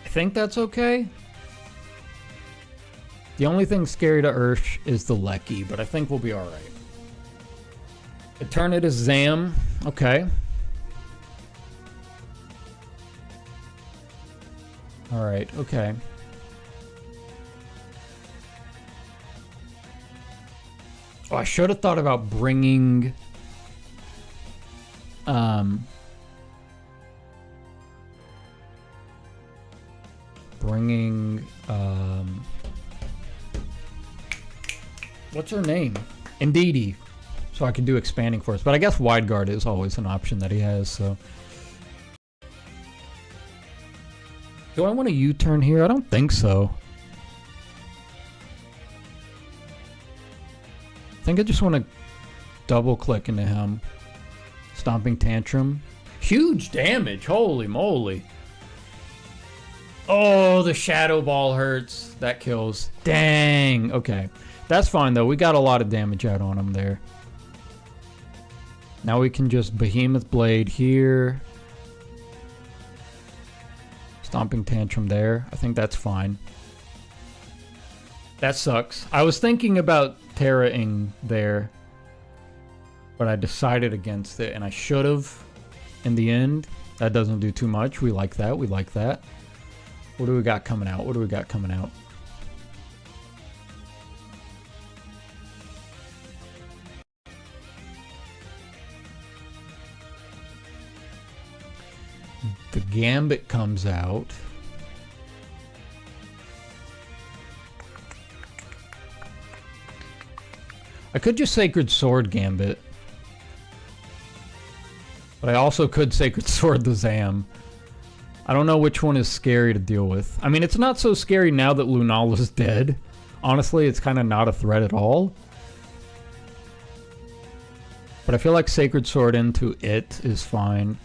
I think that's okay. The only thing scary to Ursh is the Lecky, but I think we'll be alright. Eternatus Zam. Okay. Alright, okay. Oh, I should have thought about bringing... what's her name? Indeedy. So I can do expanding force. But I guess wide guard is always an option that he has, so... Do I want a U-turn here? I don't think so. I think I just want to double click into him. Stomping Tantrum. Huge damage. Holy moly. Oh, the Shadow Ball hurts. That kills. Dang. Okay. That's fine, though. We got a lot of damage out on him there. Now we can just Behemoth Blade here. Stomping Tantrum there. I think that's fine. That sucks. I was thinking about Terra-ing there, but I decided against it, and I should have in the end. That doesn't do too much. We like that. We like that. What do we got coming out? What do we got coming out? The Gambit comes out. I could just Sacred Sword Gambit. But I also could Sacred Sword the Zam. I don't know which one is scary to deal with. I mean, it's not so scary now that Lunala's dead. Honestly, it's kind of not a threat at all. But I feel like Sacred Sword into it is fine.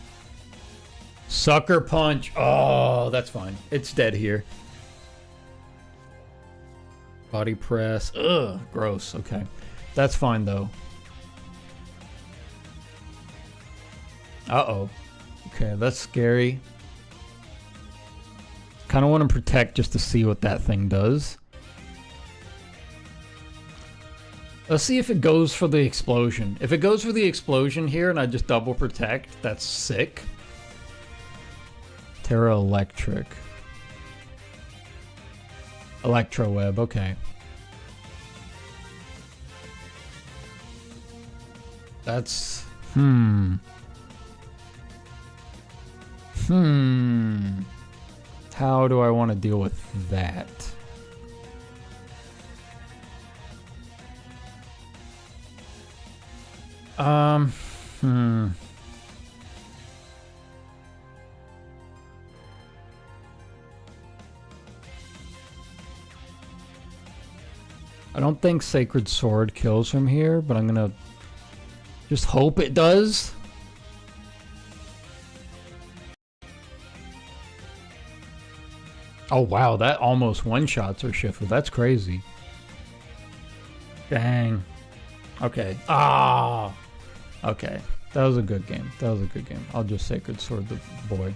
Sucker Punch. Oh, that's fine. It's dead here. Body Press. Ugh, gross. Okay. That's fine, though. Uh-oh. Okay, that's scary. Kind of want to protect just to see what that thing does. Let's see if it goes for the explosion. If it goes for the explosion here and I just double protect, that's sick. Terra Electric. Electro Web, okay. That's... How do I want to deal with that? I don't think Sacred Sword kills from here, but I'm gonna just hope it does. Oh wow, that almost one-shots her Shifu. That's crazy. Dang. Okay. Ah. Okay. That was a good game. That was a good game. I'll just Sacred Sword the boy.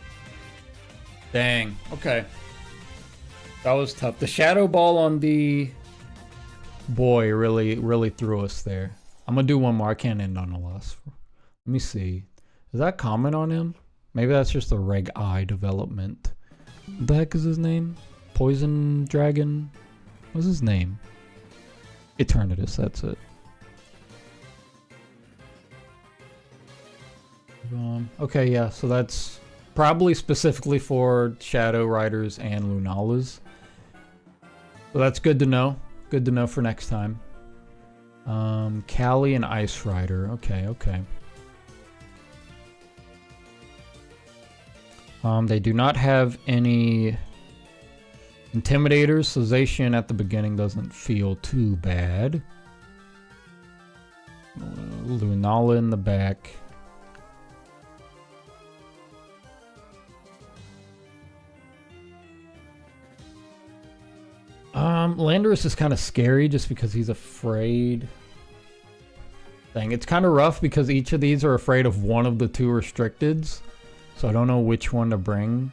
Dang. Okay. That was tough. The Shadow Ball on the boy really threw us there. I'm gonna do one more. I can't end on a loss. Let me see. Is that common on him? Maybe that's just a Reg I development. What the heck is his name? Poison Dragon? What's his name? Eternatus, that's it. Okay, yeah, so that's probably specifically for Shadow Riders and Lunalas. So that's good to know. Good to know for next time. Callie and Ice Rider. Okay, okay. They do not have any Intimidators, so Zacian at the beginning doesn't feel too bad. Lunala in the back. Landorus is kind of scary just because he's afraid. Dang, it's kind of rough because each of these are afraid of one of the two restricteds. So I don't know which one to bring.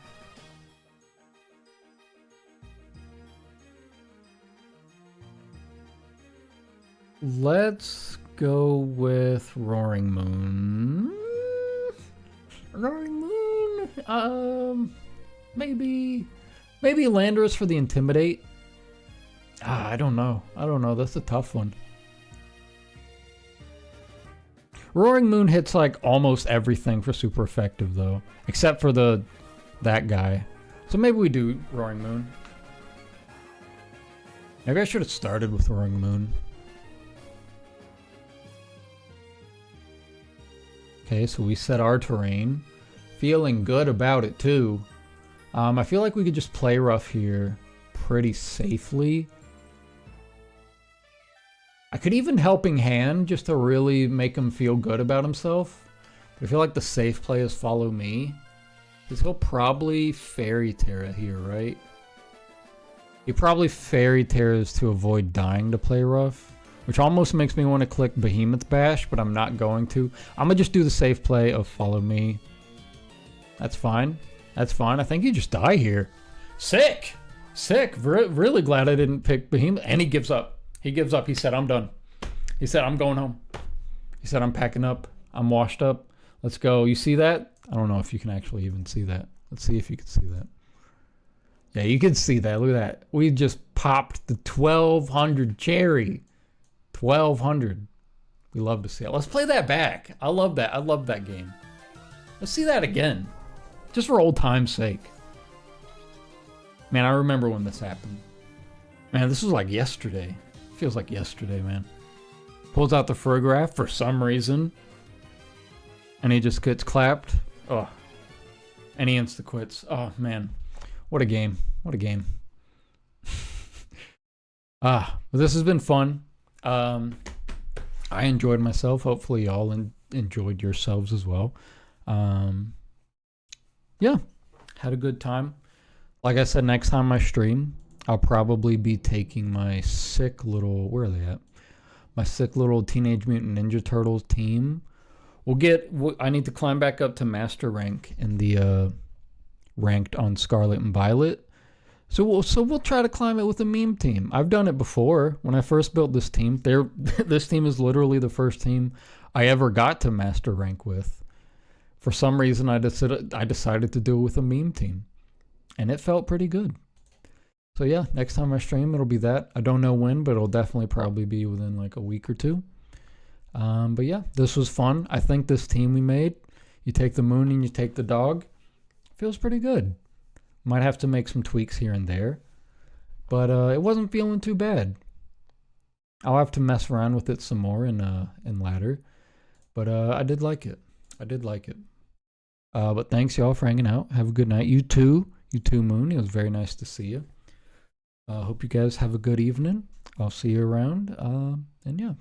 Let's go with Roaring Moon. Roaring Moon. Maybe Landorus for the Intimidate. I don't know. That's a tough one. Roaring Moon hits like almost everything for super effective though, except for that guy. So maybe we do Roaring Moon. Maybe I should have started with Roaring Moon. Okay, so we set our terrain. Feeling good about it too. I feel like we could just play rough here pretty safely. I could even Helping Hand just to really make him feel good about himself. But I feel like the safe play is Follow Me. Because he'll probably Fairy Terra here, right? He probably Fairy Terras to avoid dying to play rough. Which almost makes me want to click Behemoth Bash, but I'm not going to. I'm going to just do the safe play of Follow Me. That's fine. That's fine. I think you just die here. Sick! Sick. Really glad I didn't pick Behemoth. And he gives up. He gives up. He said, I'm done. He said, I'm going home. He said, I'm packing up. I'm washed up. Let's go. You see that? I don't know if you can actually even see that. Let's see if you can see that. Yeah, you can see that. Look at that. We just popped the 1200 cherry. 1200. We love to see it. Let's play that back. I love that. I love that game. Let's see that again. Just for old time's sake. Man, I remember when this happened. Man, this was like yesterday. Feels like yesterday, man. Pulls out the Frograph for some reason. And he just gets clapped. Oh. And he insta-quits. Oh, man. What a game. What a game. Well, this has been fun. I enjoyed myself. Hopefully y'all enjoyed yourselves as well. Yeah. Had a good time. Like I said, next time I stream, I'll probably be taking my sick little... Where are they at? My sick little Teenage Mutant Ninja Turtles team. I need to climb back up to Master Rank in the ranked on Scarlet and Violet. So we'll try to climb it with a meme team. I've done it before. When I first built this team, this team is literally the first team I ever got to Master Rank with. For some reason, I decided to do it with a meme team. And it felt pretty good. So yeah, next time I stream, it'll be that. I don't know when, but it'll definitely probably be within like a week or two. But yeah, this was fun. I think this team we made, you take the moon and you take the dog, feels pretty good. Might have to make some tweaks here and there. But it wasn't feeling too bad. I'll have to mess around with it some more in ladder. But I did like it. I did like it. But thanks y'all for hanging out. Have a good night. You too, Moon. It was very nice to see you. Hope you guys have a good evening. I'll see you around. And yeah.